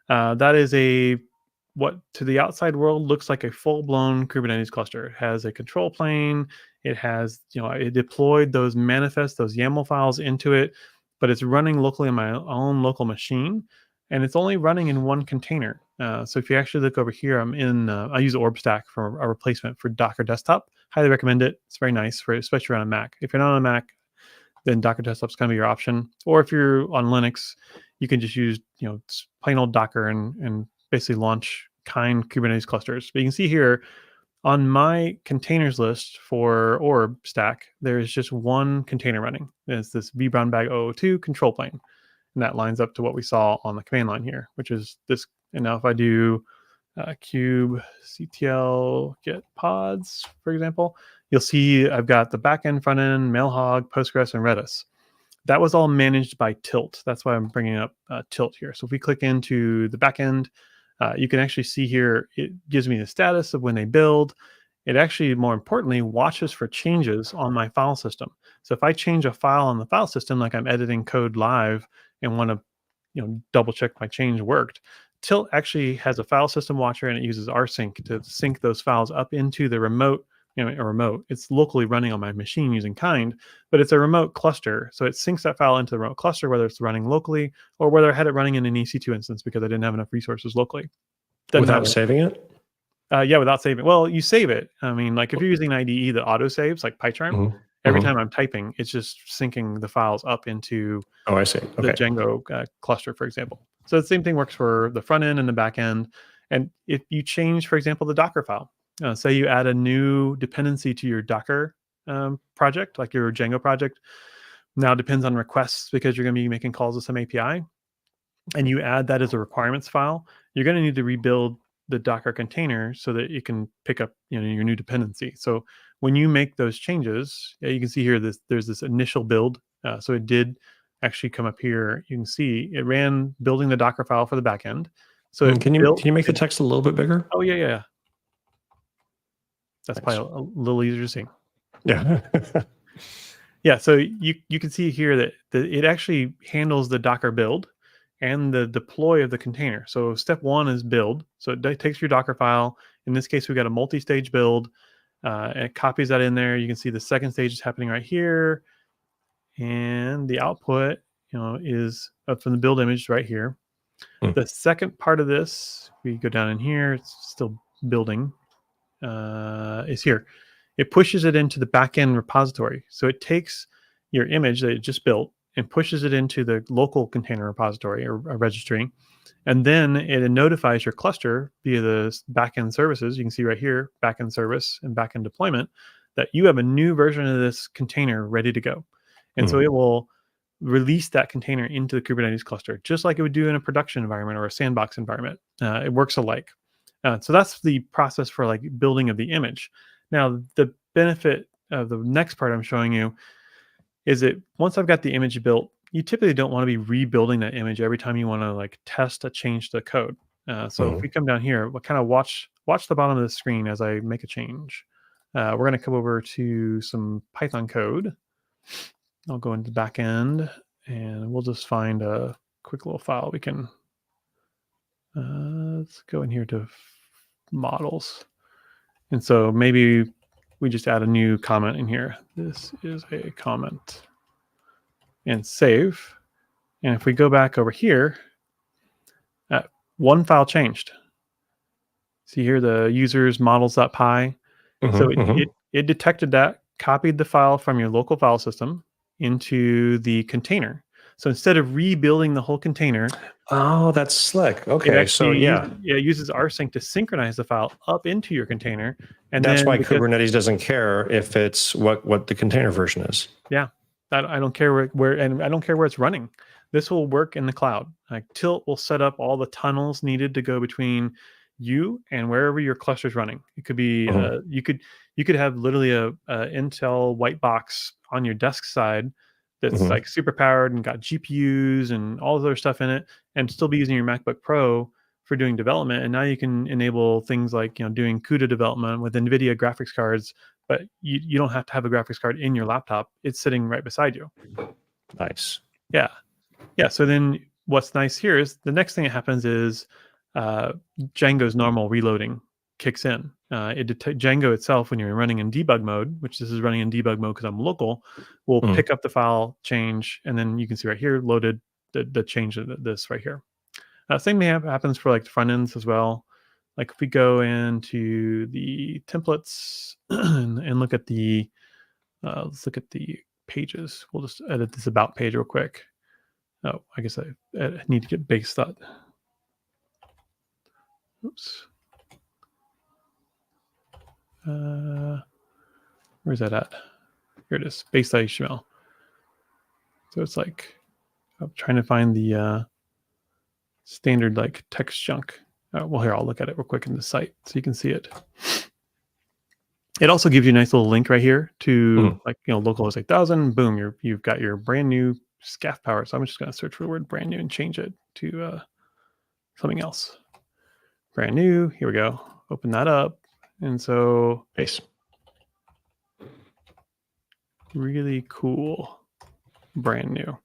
Speaker 2: That is what to the outside world looks like a full-blown Kubernetes cluster. It has a control plane. It has, it deployed those manifests, those YAML files into it, but it's running locally on my own local machine, and it's only running in one container. So if you actually look over here, I use OrbStack for a replacement for Docker Desktop. Highly recommend it. It's very nice especially around a Mac. If you're not on a Mac, then Docker Desktop's kind of your option. Or if you're on Linux, you can just use plain old Docker and basically launch Kind Kubernetes clusters. But you can see here on my containers list for Orb Stack, there's just one container running. It's this vBrownBag 002 control plane. And that lines up to what we saw on the command line here, which is this. And now if I do kubectl get pods, for example, you'll see I've got the backend, front end, Mailhog, Postgres, and Redis. That was all managed by Tilt. That's why I'm bringing up Tilt here. So if we click into the backend, you can actually see here, it gives me the status of when they build. It actually, more importantly, watches for changes on my file system. So if I change a file on the file system, like I'm editing code live and want to double check my change worked, Tilt actually has a file system watcher, and it uses rsync to sync those files up into the remote. It's locally running on my machine using Kind, but it's a remote cluster. So it syncs that file into the remote cluster, whether it's running locally or whether I had it running in an EC2 instance because I didn't have enough resources locally.
Speaker 1: Without saving it?
Speaker 2: Yeah, without saving. Well, you save it. I mean, like if you're using an IDE that auto saves, like PyCharm, every time I'm typing, it's just syncing the files up into
Speaker 1: I see. Okay.
Speaker 2: the Django cluster, for example. So the same thing works for the front end and the back end. And if you change, for example, the Docker file, say you add a new dependency to your Docker project, like your Django project, now depends on requests because you're going to be making calls to some API, and you add that as a requirements file, you're going to need to rebuild the Docker container so that it can pick up your new dependency. So when you make those changes, you can see here there's this initial build. So it did actually come up here. You can see it ran building the Docker file for the backend. So
Speaker 1: can you make the text a little bit bigger?
Speaker 2: Oh yeah. That's probably a little easier to see.
Speaker 1: Yeah.
Speaker 2: Yeah. So you can see here that it actually handles the Docker build and the deploy of the container. So step one is build. So it takes your Docker file. In this case, we got a multi-stage build. And it copies that in there. You can see the second stage is happening right here. And the output, is from the build image right here. The second part of this, we go down in here, it's still building, is here. It pushes it into the backend repository. So it takes your image that it just built and pushes it into the local container repository or a registry. And then it notifies your cluster via the backend services. You can see right here, backend service and backend deployment, that you have a new version of this container ready to go. And so it will release that container into the Kubernetes cluster, just like it would do in a production environment or a sandbox environment. It works alike. So that's the process for like building of the image. Now, the benefit of the next part I'm showing you is that once I've got the image built, you typically don't want to be rebuilding that image every time you want to like test a change to the code. So if we come down here, we'll kind of watch the bottom of the screen as I make a change. We're going to come over to some Python code. I'll go into the back end and we'll just find a quick little file. We can, let's go in here to models. And so maybe we just add a new comment in here. This is a comment and save. And if we go back over here, one file changed. See here, the users models.py. So it detected that, copied the file from your local file system into the container. So instead of rebuilding the whole container,
Speaker 1: that's slick. Okay, so yeah,
Speaker 2: it uses rsync to synchronize the file up into your container, and
Speaker 1: that's why Kubernetes doesn't care if it's what the container version is.
Speaker 2: Yeah, I don't care where, and I don't care where it's running. This will work in the cloud. Like Tilt will set up all the tunnels needed to go between you and wherever your cluster is running. It could be you could have literally a Intel white box on your desk side that's like super powered and got GPUs and all this other stuff in it, and still be using your MacBook Pro for doing development, and now you can enable things like doing CUDA development with NVIDIA graphics cards, but you don't have to have a graphics card in your laptop. It's sitting right beside you.
Speaker 1: Nice.
Speaker 2: Yeah. So then what's nice here is the next thing that happens is Django's normal reloading kicks in. Django itself, when you're running in debug mode, which this is running in debug mode because I'm local, will pick up the file change, and then you can see right here loaded the change of this right here. Same thing happens for like the front ends as well. Like if we go into the templates and look at the let's look at the pages. We'll just edit this about page real quick. Oh, I guess I need to get base dot. Oops. Where's that at? Here it is, base.html. So it's like I'm trying to find the standard like text chunk. Well, here, I'll look at it real quick in the site so you can see it. It also gives you a nice little link right here to like, localhost 8000. Boom, you've got your brand new SCAF power. So I'm just going to search for the word brand new and change it to something else. Brand new. Here we go. Open that up. And so
Speaker 1: Base.
Speaker 2: Really cool. Brand new.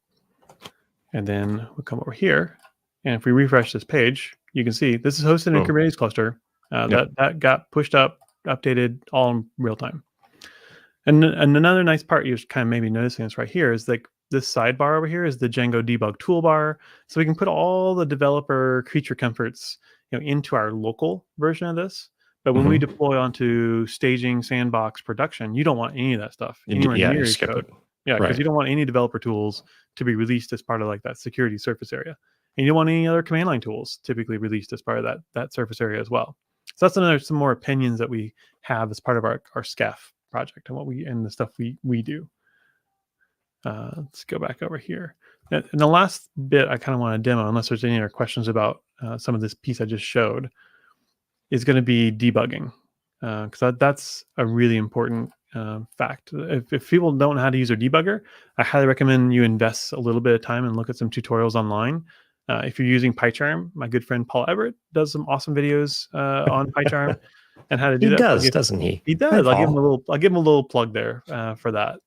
Speaker 2: And then we'll come over here. And if we refresh this page, you can see this is hosted in a Kubernetes cluster. That got pushed up, updated all in real time. And another nice part you're kind of maybe noticing this right here is like this sidebar over here is the Django debug toolbar. So we can put all the developer creature comforts into our local version of this. But when we deploy onto staging, sandbox, production, you don't want any of that stuff anywhere near your code. Yeah, because you don't want any developer tools to be released as part of like that security surface area. And you don't want any other command line tools typically released as part of that surface area as well. So that's some more opinions that we have as part of our SCAF project and the stuff we do. Let's go back over here. And the last bit I kind of want to demo, unless there's any other questions about some of this piece I just showed, is going to be debugging. Because that's a really important fact. If people don't know how to use their debugger, I highly recommend you invest a little bit of time and look at some tutorials online. If you're using PyCharm, my good friend Paul Everett does some awesome videos on PyCharm and how to do that.
Speaker 1: He does, doesn't he?
Speaker 2: He does. I'll give him a little plug there for that.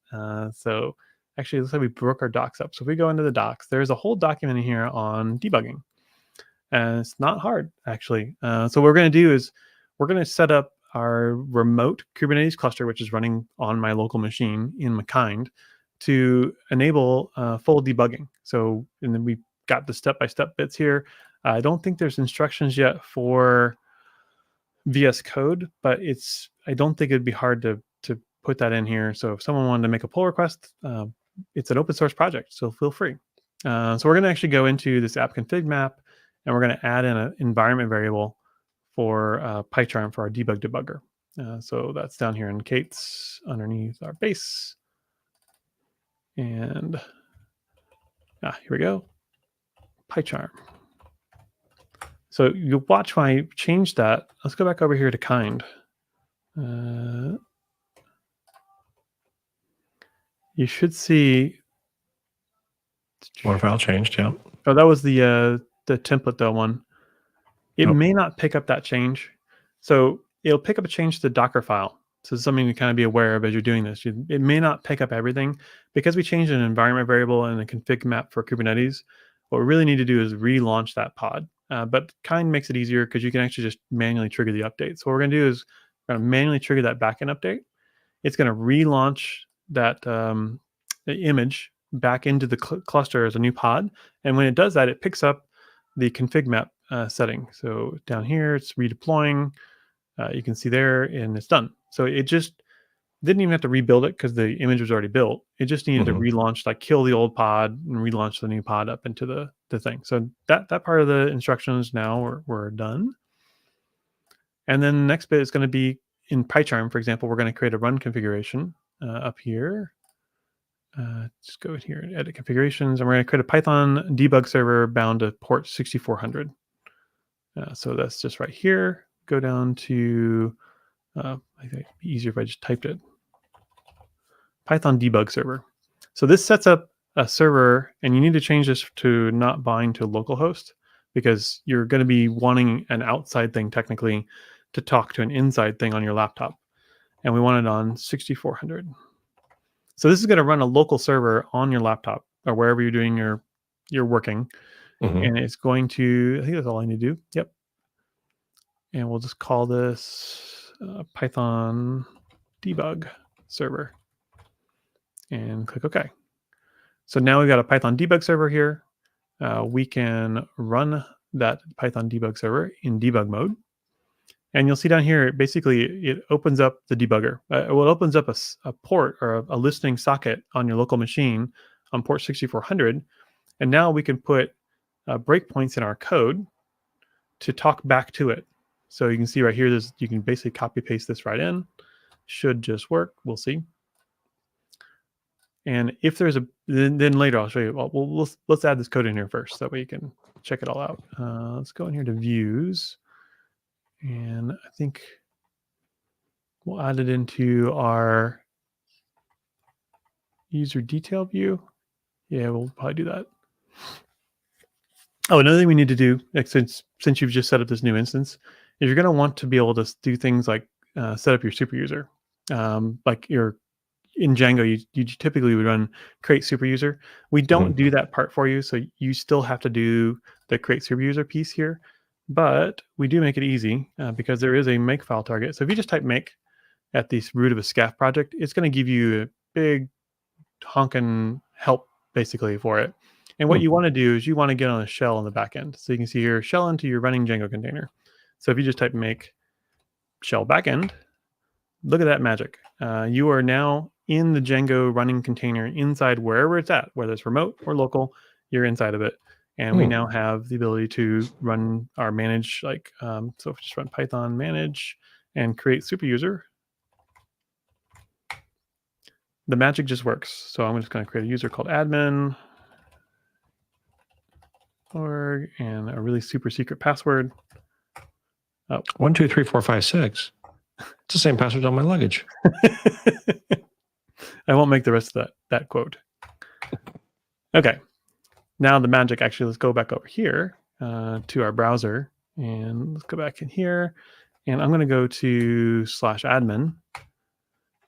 Speaker 2: So actually, let's say we broke our docs up. So if we go into the docs, there's a whole document in here on debugging, and it's not hard actually. So what we're going to do is we're going to set up our remote Kubernetes cluster, which is running on my local machine in Makind, to enable full debugging. So, and then we got the step-by-step bits here. I don't think there's instructions yet for VS Code, but I don't think it'd be hard to put that in here. So if someone wanted to make a pull request, it's an open source project, so feel free. So we're going to actually go into this app config map, and we're going to add in an environment variable for PyCharm for our debugger. So that's down here in Kate's underneath our base. And here we go. PyCharm. So you watch when I change that. Let's go back over here to kind. You should see.
Speaker 1: More file changed, yeah.
Speaker 2: Oh, that was the template though one. It may not pick up that change. So it'll pick up a change to the Docker file. So it's something to kind of be aware of as you're doing this. It may not pick up everything. Because we changed an environment variable and a config map for Kubernetes, what we really need to do is relaunch that pod. But kind makes it easier because you can actually just manually trigger the update. So what we're going to do is we're going to manually trigger that backend update. It's going to relaunch that the image back into the cluster as a new pod. And when it does that, it picks up the config map setting. So down here, it's redeploying. You can see there, and it's done. So it just didn't even have to rebuild it because the image was already built. It just needed to relaunch, like kill the old pod and relaunch the new pod up into the thing. So that part of the instructions now we're done. And then the next bit is going to be in PyCharm, for example, we're going to create a run configuration up here. Just go in here and edit configurations, and we're going to create a Python debug server bound to port 6400. So that's just right here. Go down to, I think it'd be easier if I just typed it. Python debug server. So this sets up a server, and you need to change this to not bind to localhost. because you're going to be wanting an outside thing technically to talk to an inside thing on your laptop. And we want it on 6400. So this is going to run a local server on your laptop or wherever you're doing your working. And it's going to, I think that's all I need to do. Yep. And we'll just call this Python debug server and click OK. So now we've got a Python debug server here. We can run that Python debug server in debug mode. And you'll see down here, basically, it opens up the debugger. It opens up a port or a listening socket on your local machine on port 6400. And now we can put breakpoints in our code to talk back to it. So you can see right here, you can basically copy paste this right in. Should just work. We'll see. And if there's then later I'll show you. Well, let's add this code in here first. That way you can check it all out. Let's go in here to views. And I think we'll add it into our user detail view. Yeah, we'll probably do that. Oh, another thing we need to do, since you've just set up this new instance, is you're going to want to be able to do things like set up your super user. Like in Django, you typically would run create super user. We don't do that part for you, so you still have to do the create super user piece here. But we do make it easy because there is a make file target. So if you just type make at the root of a SCAF project, it's going to give you a big honking help basically for it. And what you want to do is you want to get on a shell on the back end. So you can see here, shell into your running Django container. So if you just type make shell backend, look at that magic. You are now in the Django running container inside wherever it's at, whether it's remote or local, you're inside of it. And we now have the ability to run our manage, so if we just run Python manage and create super user, the magic just works. So I'm just going to create a user called admin org and a really super secret password.
Speaker 1: Oh. 1, 2, 3, 4, 5, 6. It's the same password on my luggage.
Speaker 2: I won't make the rest of that quote. Okay. Now the magic, actually, let's go back over here to our browser and let's go back in here and I'm going to go to /admin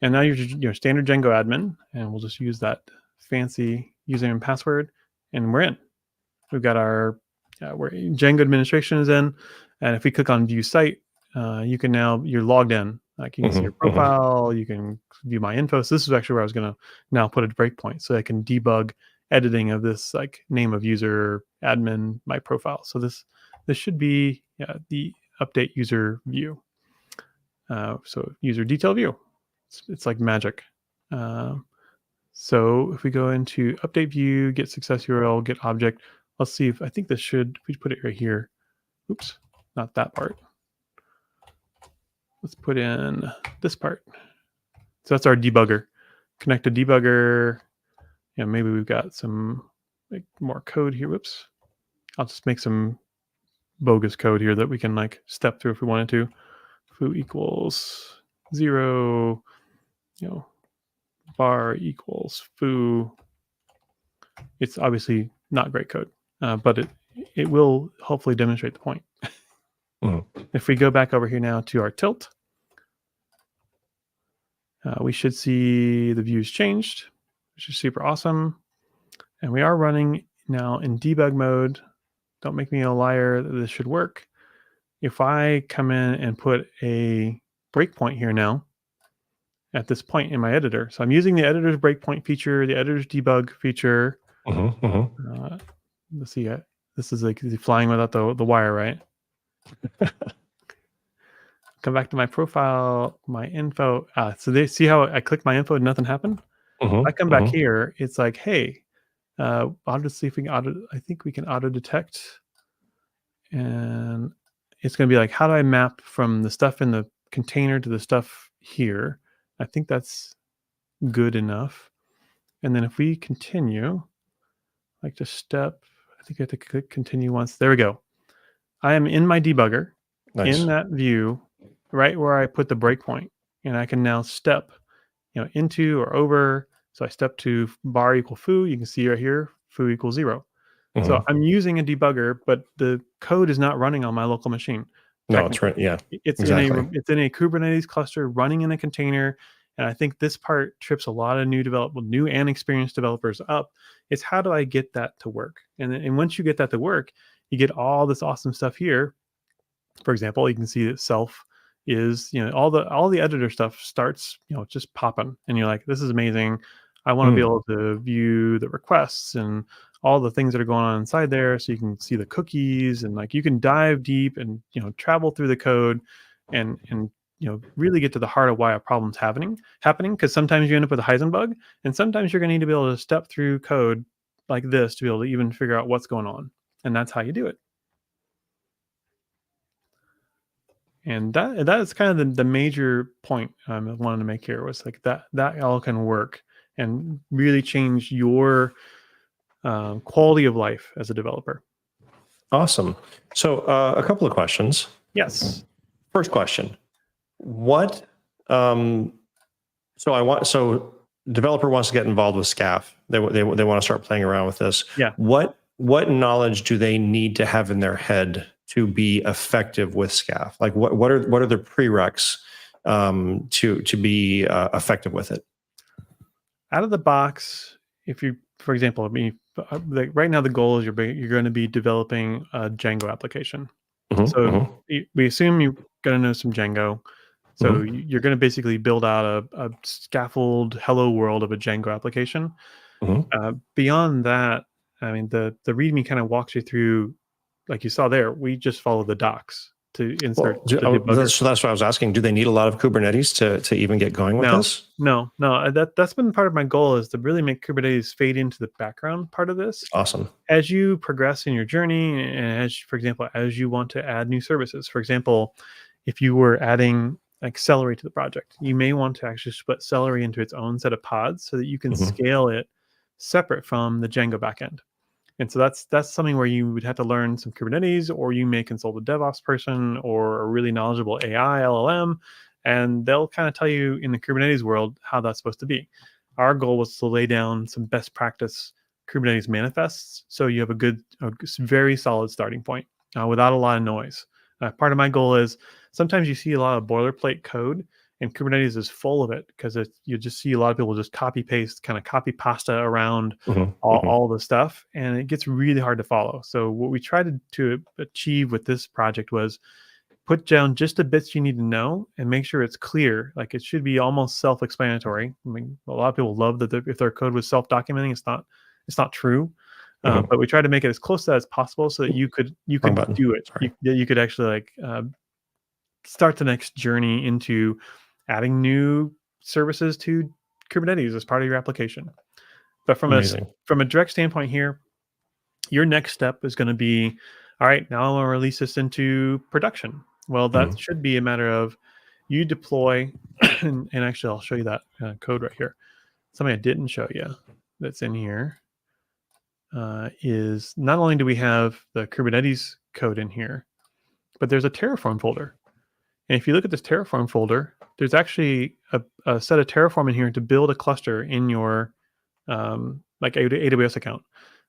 Speaker 2: and now you're your standard Django admin and we'll just use that fancy username and password and we're in. We've got our Django administration is in and if we click on view site, you can now, you're logged in. Like you can see your profile, you can view my info. So this is actually where I was going to now put a breakpoint so I can debug editing of this like name of user admin my profile. So this should be the update user view. So user detail view, it's like magic. So if we go into update view, get success URL, get object, let's see if I think this should, if we put it right here. Oops, not that part. Let's put in this part. So that's our debugger. Connect to debugger. Yeah, maybe we've got some like more code here. Whoops. I'll just make some bogus code here that we can like step through if we wanted to. Foo equals 0, var equals foo. It's obviously not great code, but it will hopefully demonstrate the point. If we go back over here now to our tilt, we should see the views changed, which is super awesome. And we are running now in debug mode. Don't make me a liar, this should work. If I come in and put a breakpoint here now, at this point in my editor. So I'm using the editor's breakpoint feature, the editor's debug feature. Let's see, this is like flying without the wire, right? Come back to my profile, my info. So they see how I click my info and nothing happened? I come back here, it's like, hey, I'll just see if we can I think we can auto detect. And it's going to be like, how do I map from the stuff in the container to the stuff here? I think that's good enough. And then if we continue, like just step, I think I have to click continue once. There we go. I am in my debugger, in that view, right where I put the breakpoint. And I can now step, into or over. So I step to var equal foo. You can see right here, foo equals 0. So
Speaker 1: Mhm.
Speaker 2: I'm using a debugger, but the code is not running on my local machine.
Speaker 1: No, it's right.
Speaker 2: Technically,
Speaker 1: Yeah,
Speaker 2: it's in a
Speaker 1: exactly.
Speaker 2: Kubernetes cluster running in a container. And I think this part trips a lot of new and experienced developers up. It's how do I get that to work? And once you get that to work, you get all this awesome stuff here. For example, you can see that self is, all the editor stuff starts, just popping, and you're like, this is amazing. I want to be
Speaker 1: Mm.
Speaker 2: able to view the requests and all the things that are going on inside there, so you can see the cookies, and like you can dive deep and travel through the code and really get to the heart of why a problem's happening, because sometimes you end up with a Heisenbug, and sometimes you're going to need to be able to step through code like this to be able to even figure out what's going on, and that's how you do it. And that is kind of the major point I wanted to make here, was like that all can work and really change your quality of life as a developer.
Speaker 1: Awesome. So a couple of questions.
Speaker 2: Yes.
Speaker 1: First question: What? Um, so developer wants to get involved with SCAF. They want to start playing around with this.
Speaker 2: Yeah.
Speaker 1: What knowledge do they need to have in their head to be effective with SCAF? Like what are the prereqs to be effective with it?
Speaker 2: Out of the box, if you, for example, I mean, like right now the goal is you're going to be developing a Django application.
Speaker 1: Mhm,
Speaker 2: So
Speaker 1: mhm,
Speaker 2: we assume you're going to know some Django. So
Speaker 1: mhm.
Speaker 2: you're going to basically build out a scaffold hello world of a Django application.
Speaker 1: Mhm.
Speaker 2: Beyond that, I mean, the README kind of walks you through, like you saw there. We just follow the docs to insert
Speaker 1: Well,
Speaker 2: the debugger.
Speaker 1: that's what I was asking. Do they need a lot of Kubernetes to even get going with
Speaker 2: No,
Speaker 1: this?
Speaker 2: no. That's been part of my goal, is to really make Kubernetes fade into the background part of this
Speaker 1: Awesome.
Speaker 2: as you progress in your journey, and as, for example, as you want to add new services. For example, if you were adding like Celery to the project, you may want to actually split Celery into its own set of pods so that you can
Speaker 1: Mhm,
Speaker 2: scale it separate from the Django backend. And so that's something where you would have to learn some Kubernetes, or you may consult a DevOps person or a really knowledgeable AI LLM, and they'll kind of tell you in the Kubernetes world how that's supposed to be. Our goal was to lay down some best practice Kubernetes manifests, so you have a very solid starting point without a lot of noise. Part of my goal is, sometimes you see a lot of boilerplate code, and Kubernetes is full of it, because you just see a lot of people just copy paste, kind of copy pasta around
Speaker 1: mhm, mhm.
Speaker 2: all the stuff, and it gets really hard to follow. So what we tried to achieve with this project was put down just the bits you need to know and make sure it's clear. Like, it should be almost self-explanatory. I mean, a lot of people love that if their code was self-documenting. It's not true.
Speaker 1: Mhm.
Speaker 2: But we tried to make it as close to that as possible, so that you
Speaker 1: Wrong
Speaker 2: could
Speaker 1: button.
Speaker 2: do it.
Speaker 1: Sorry.
Speaker 2: You could actually like start the next journey into adding new services to Kubernetes as part of your application. But
Speaker 1: Amazing.
Speaker 2: from a direct standpoint here, your next step is going to be, all right, now I want to release this into production. Well, that
Speaker 1: Mhm.
Speaker 2: should be a matter of you deploy, and actually, I'll show you that code right here. Something I didn't show you that's in here is, not only do we have the Kubernetes code in here, but there's a Terraform folder. And if you look at this Terraform folder, there's actually a set of Terraform in here to build a cluster in your like AWS account.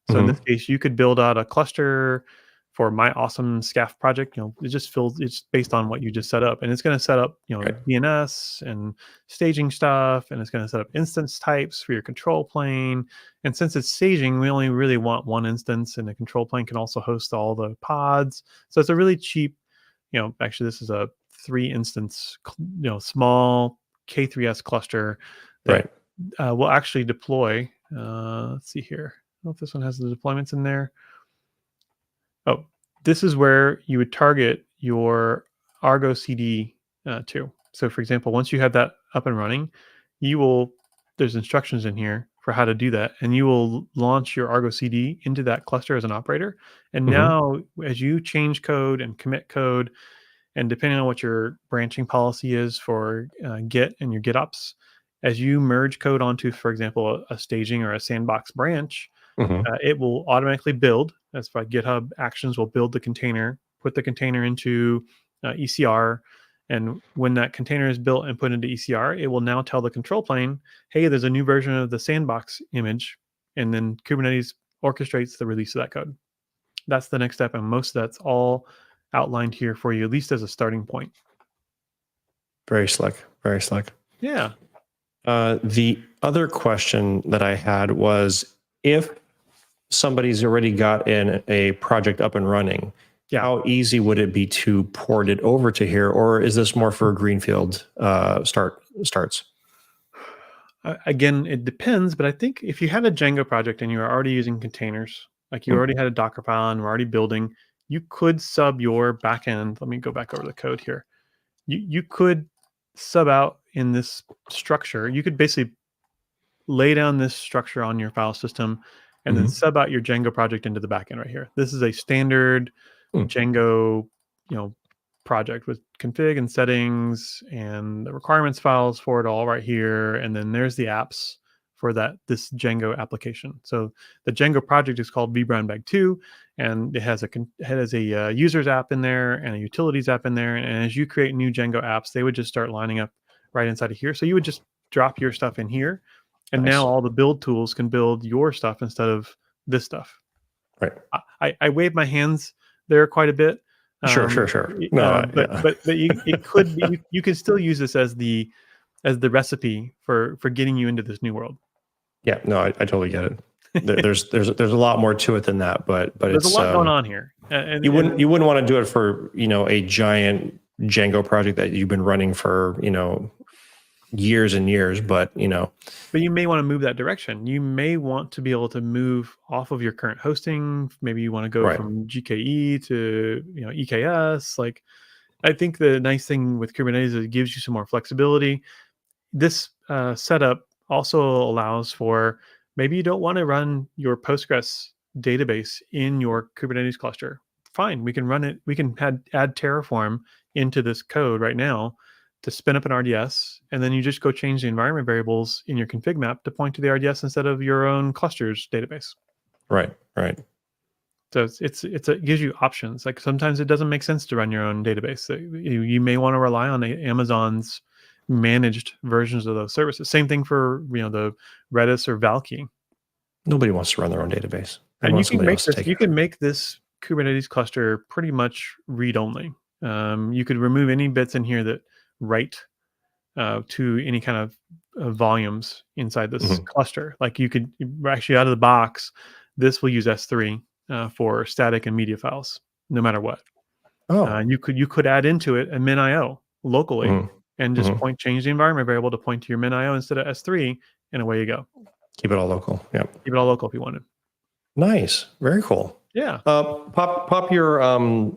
Speaker 2: So in this
Speaker 1: Mhm.
Speaker 2: case, you could build out a cluster for my awesome SCAF project. It's based on what you just set up, and it's going to set up,
Speaker 1: Right.
Speaker 2: DNS and staging stuff, and it's going to set up instance types for your control plane. And since it's staging, we only really want one instance, and the control plane can also host all the pods. So it's a really cheap, actually, this is a 3 instance, small K3s cluster that
Speaker 1: Right.
Speaker 2: will actually deploy. Let's see here. I don't know if this one has the deployments in there. Oh, this is where you would target your Argo CD to. So, for example, once you have that up and running, there's instructions in here for how to do that, and you will launch your Argo CD into that cluster as an operator. And
Speaker 1: Mhm.
Speaker 2: now, as you change code and commit code, and depending on what your branching policy is for Git and your GitOps, as you merge code onto, for example, a staging or a sandbox branch,
Speaker 1: Mhm.
Speaker 2: it will automatically build. That's why GitHub Actions will build the container, put the container into ECR. And when that container is built and put into ECR, it will now tell the control plane, hey, there's a new version of the sandbox image. And then Kubernetes orchestrates the release of that code. That's the next step, and most of that's all outlined here for you, at least as a starting point.
Speaker 1: Very slick. Very slick.
Speaker 2: Yeah.
Speaker 1: The other question that I had was, if somebody's already got in a project up and running, how easy would it be to port it over to here, or is this more for greenfield starts?
Speaker 2: Again, it depends, but I think if you had a Django project and you were already using containers, like you already had a Docker file and were already building, you could sub your backend. Let me go back over the code here. You could sub out in this structure. You could basically lay down this structure on your file system and then sub out your Django project into the backend right here. This is a standard Django, project with config and settings and the requirements files for it all right here. And then there's the apps for this Django application. So the Django project is called vBrownBag2, and it has a users app in there and a utilities app in there. And as you create new Django apps, they would just start lining up right inside of here. So you would just drop your stuff in here, and now all the build tools can build your stuff instead of this stuff.
Speaker 1: Right.
Speaker 2: I wave my hands there quite a bit.
Speaker 1: Sure. No,
Speaker 2: but it could be, you can still use this as the recipe for getting you into this new world.
Speaker 1: Yeah, no, I totally get it. There's a lot more to it than that, but
Speaker 2: there's
Speaker 1: it's
Speaker 2: a lot going on here. And
Speaker 1: you wouldn't want to do it for a giant Django project that you've been running for years and years, but
Speaker 2: you may want to move that direction. You may want to be able to move off of your current hosting. Maybe you want to go from GKE to EKS. Like, I think the nice thing with Kubernetes is it gives you some more flexibility. This setup also allows for, maybe you don't want to run your Postgres database in your Kubernetes cluster. Fine, we can run it. We can add Terraform into this code right now to spin up an RDS, and then you just go change the environment variables in your config map to point to the RDS instead of your own clusters database.
Speaker 1: Right.
Speaker 2: So it gives you options. Like, sometimes it doesn't make sense to run your own database. You may want to rely on Amazon's managed versions of those services. Same thing for the Redis or Valkey.
Speaker 1: Nobody wants to run their own database.
Speaker 2: And you can make this Kubernetes cluster pretty much read only. You could remove any bits in here that write to any kind of volumes inside this cluster. Like, you could actually, out of the box, this will use S3 for static and media files, no matter what. You could add into it a min.io locally and just change the environment variable to point to your min.io instead of S3, and away you go.
Speaker 1: Keep it all local. Yeah.
Speaker 2: Keep it all local if you wanted.
Speaker 1: Nice. Very cool.
Speaker 2: Yeah.
Speaker 1: Pop your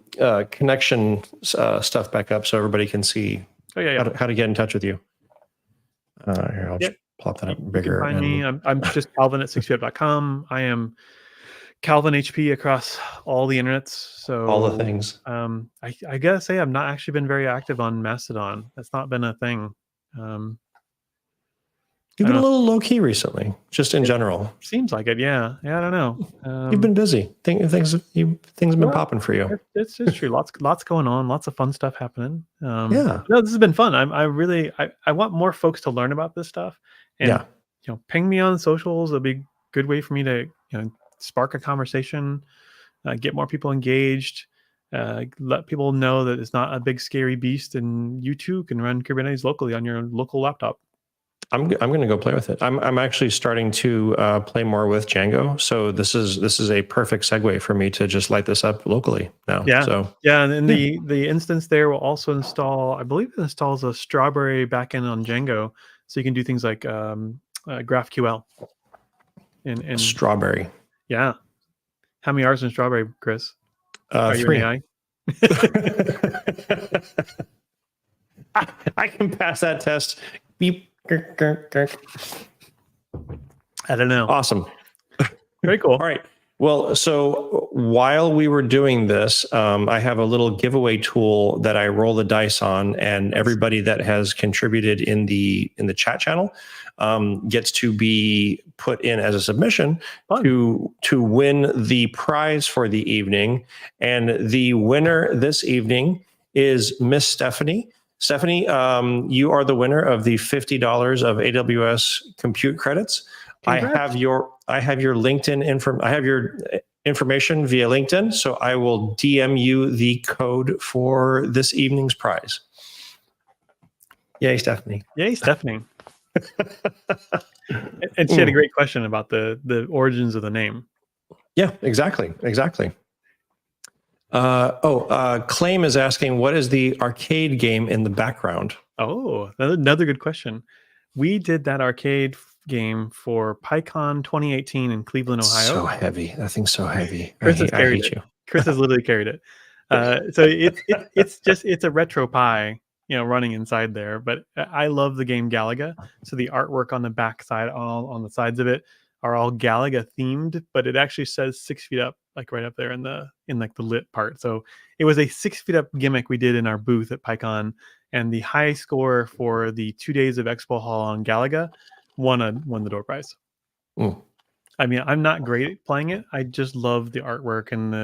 Speaker 1: connection stuff back up so everybody can see how to get in touch with you. Here, I'll just plop that up bigger.
Speaker 2: You can find me. I'm just Calvin at 6up.com. I am Calvin HP across all the internets. So
Speaker 1: all the things.
Speaker 2: I gotta say, I've not actually been very active on Mastodon. That's not been a thing.
Speaker 1: You've been a little low key recently, just in general.
Speaker 2: Seems like it. Yeah. I don't know.
Speaker 1: You've been busy. Things have been popping for you.
Speaker 2: It's true. Lots going on. Lots of fun stuff happening.
Speaker 1: No,
Speaker 2: this has been fun. I want more folks to learn about this stuff. And ping me on socials. It'll be a good way for me to spark a conversation, get more people engaged, let people know that it's not a big scary beast, and you too can run Kubernetes locally on your local laptop.
Speaker 1: I'm going to go play with it. I'm actually starting to play more with Django. So this is a perfect segue for me to just light this up locally now.
Speaker 2: Yeah.
Speaker 1: So
Speaker 2: and then the instance there will also install, I believe it installs a Strawberry backend on Django, so you can do things like GraphQL. And
Speaker 1: Strawberry.
Speaker 2: Yeah. How many R's in Strawberry, Chris?
Speaker 1: 3.
Speaker 2: AI?
Speaker 1: I can pass that test. Beep.
Speaker 2: I don't know.
Speaker 1: Awesome.
Speaker 2: Very cool.
Speaker 1: All right. Well, so while we were doing this, I have a little giveaway tool that I roll the dice on, and everybody that has contributed in the chat channel gets to be put in as a submission to win the prize for the evening. And the winner this evening is Miss Stephanie. Stephanie, you are the winner of the $50 of AWS compute credits.
Speaker 2: Congrats.
Speaker 1: I have your LinkedIn I have your information via LinkedIn, so I will DM you the code for this evening's prize. Yay, Stephanie.
Speaker 2: Yay, Stephanie. And she had a great question about the origins of the name.
Speaker 1: Yeah, exactly. Claim is asking, what is the arcade game in the background?
Speaker 2: Oh, another good question. We did that arcade game for PyCon 2018 in Cleveland, Ohio.
Speaker 1: So heavy. That thing's so heavy.
Speaker 2: Chris
Speaker 1: I hate you.
Speaker 2: Chris has literally carried it. So it's a retro Pi, running inside there. But I love the game Galaga. So the artwork on the back side, all on the sides of it, are all Galaga themed, but it actually says 6 feet up, like right up there in the lit part. So it was a 6 feet up gimmick we did in our booth at PyCon, and the high score for the 2 days of Expo Hall on Galaga won the door prize.
Speaker 1: Mm.
Speaker 2: I mean, I'm not great at playing it. I just love the artwork and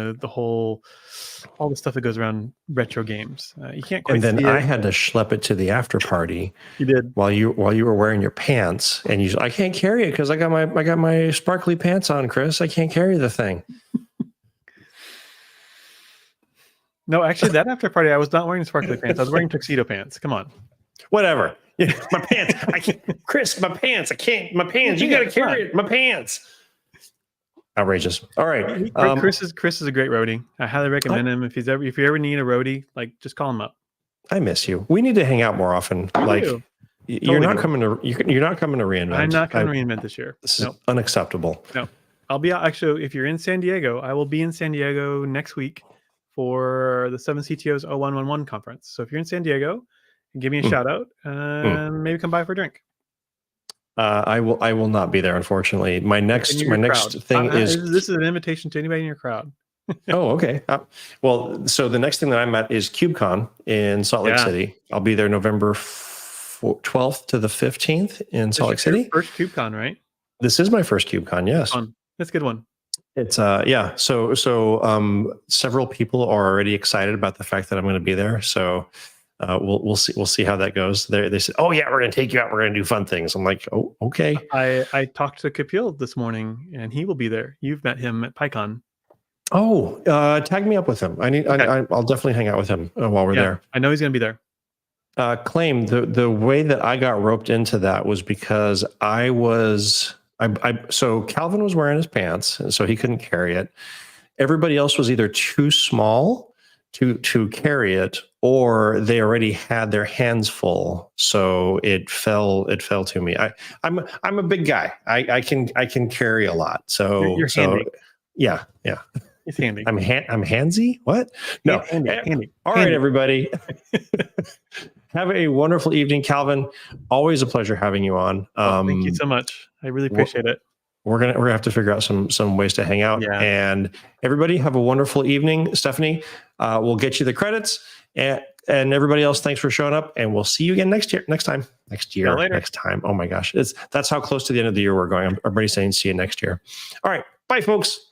Speaker 2: all the stuff that goes around retro games. You can't quite.
Speaker 1: And then I had to schlep it to the after party.
Speaker 2: You did
Speaker 1: while you were wearing your pants, and I can't carry it because I got my sparkly pants on, Chris. I can't carry the thing.
Speaker 2: No, actually, that after party, I was not wearing sparkly pants. I was wearing tuxedo pants. Come on.
Speaker 1: Whatever. My pants. I can't. Chris, my pants. I can't. My pants. You got to carry it. My pants. Outrageous. All right.
Speaker 2: Chris is a great roadie. I highly recommend him. If you ever need a roadie, just call him up.
Speaker 1: I miss you. We need to hang out more often. You're not coming to reInvent.
Speaker 2: I'm not coming to reInvent this year.
Speaker 1: This is unacceptable.
Speaker 2: No, I'll be actually. If you're in San Diego, I will be in San Diego next week for the 7 CTOs 0111 conference. So if you're in San Diego, give me a shout out and maybe come by for a drink.
Speaker 1: I will not be there, unfortunately. My next thing is
Speaker 2: this is an invitation to anybody in your crowd.
Speaker 1: Oh, okay. So the next thing that I'm at is KubeCon in Salt Lake City. I'll be there November 12th to the 15th in Salt Lake City.
Speaker 2: First KubeCon, right?
Speaker 1: This is my first KubeCon. Yes,
Speaker 2: that's a good one.
Speaker 1: It's So several people are already excited about the fact that I'm going to be there. So we'll see how that goes. They said, "Oh yeah, we're going to take you out. We're going to do fun things." I'm like, "Oh, okay."
Speaker 2: I talked to Kapil this morning, and he will be there. You've met him at PyCon.
Speaker 1: Oh, tag me up with him. I'll definitely hang out with him while we're there.
Speaker 2: I know he's going to be there.
Speaker 1: Claim the way that I got roped into that was because so Calvin was wearing his pants, and so he couldn't carry it. Everybody else was either too small to carry it, or they already had their hands full, so it fell to me. I'm a big guy. I can carry a lot. So
Speaker 2: you're handy.
Speaker 1: Yeah.
Speaker 2: It's handy.
Speaker 1: I'm handsy. What? No.
Speaker 2: Handy.
Speaker 1: All right, everybody. Have a wonderful evening, Calvin. Always a pleasure having you on.
Speaker 2: Thank you so much. I really appreciate it. We're gonna have to figure out some ways to hang out. Yeah. And everybody have a wonderful evening. Stephanie, we'll get you the credits, and everybody else, thanks for showing up. And we'll see you again next time. Oh my gosh, that's how close to the end of the year we're going. Everybody's saying see you next year. All right, bye, folks.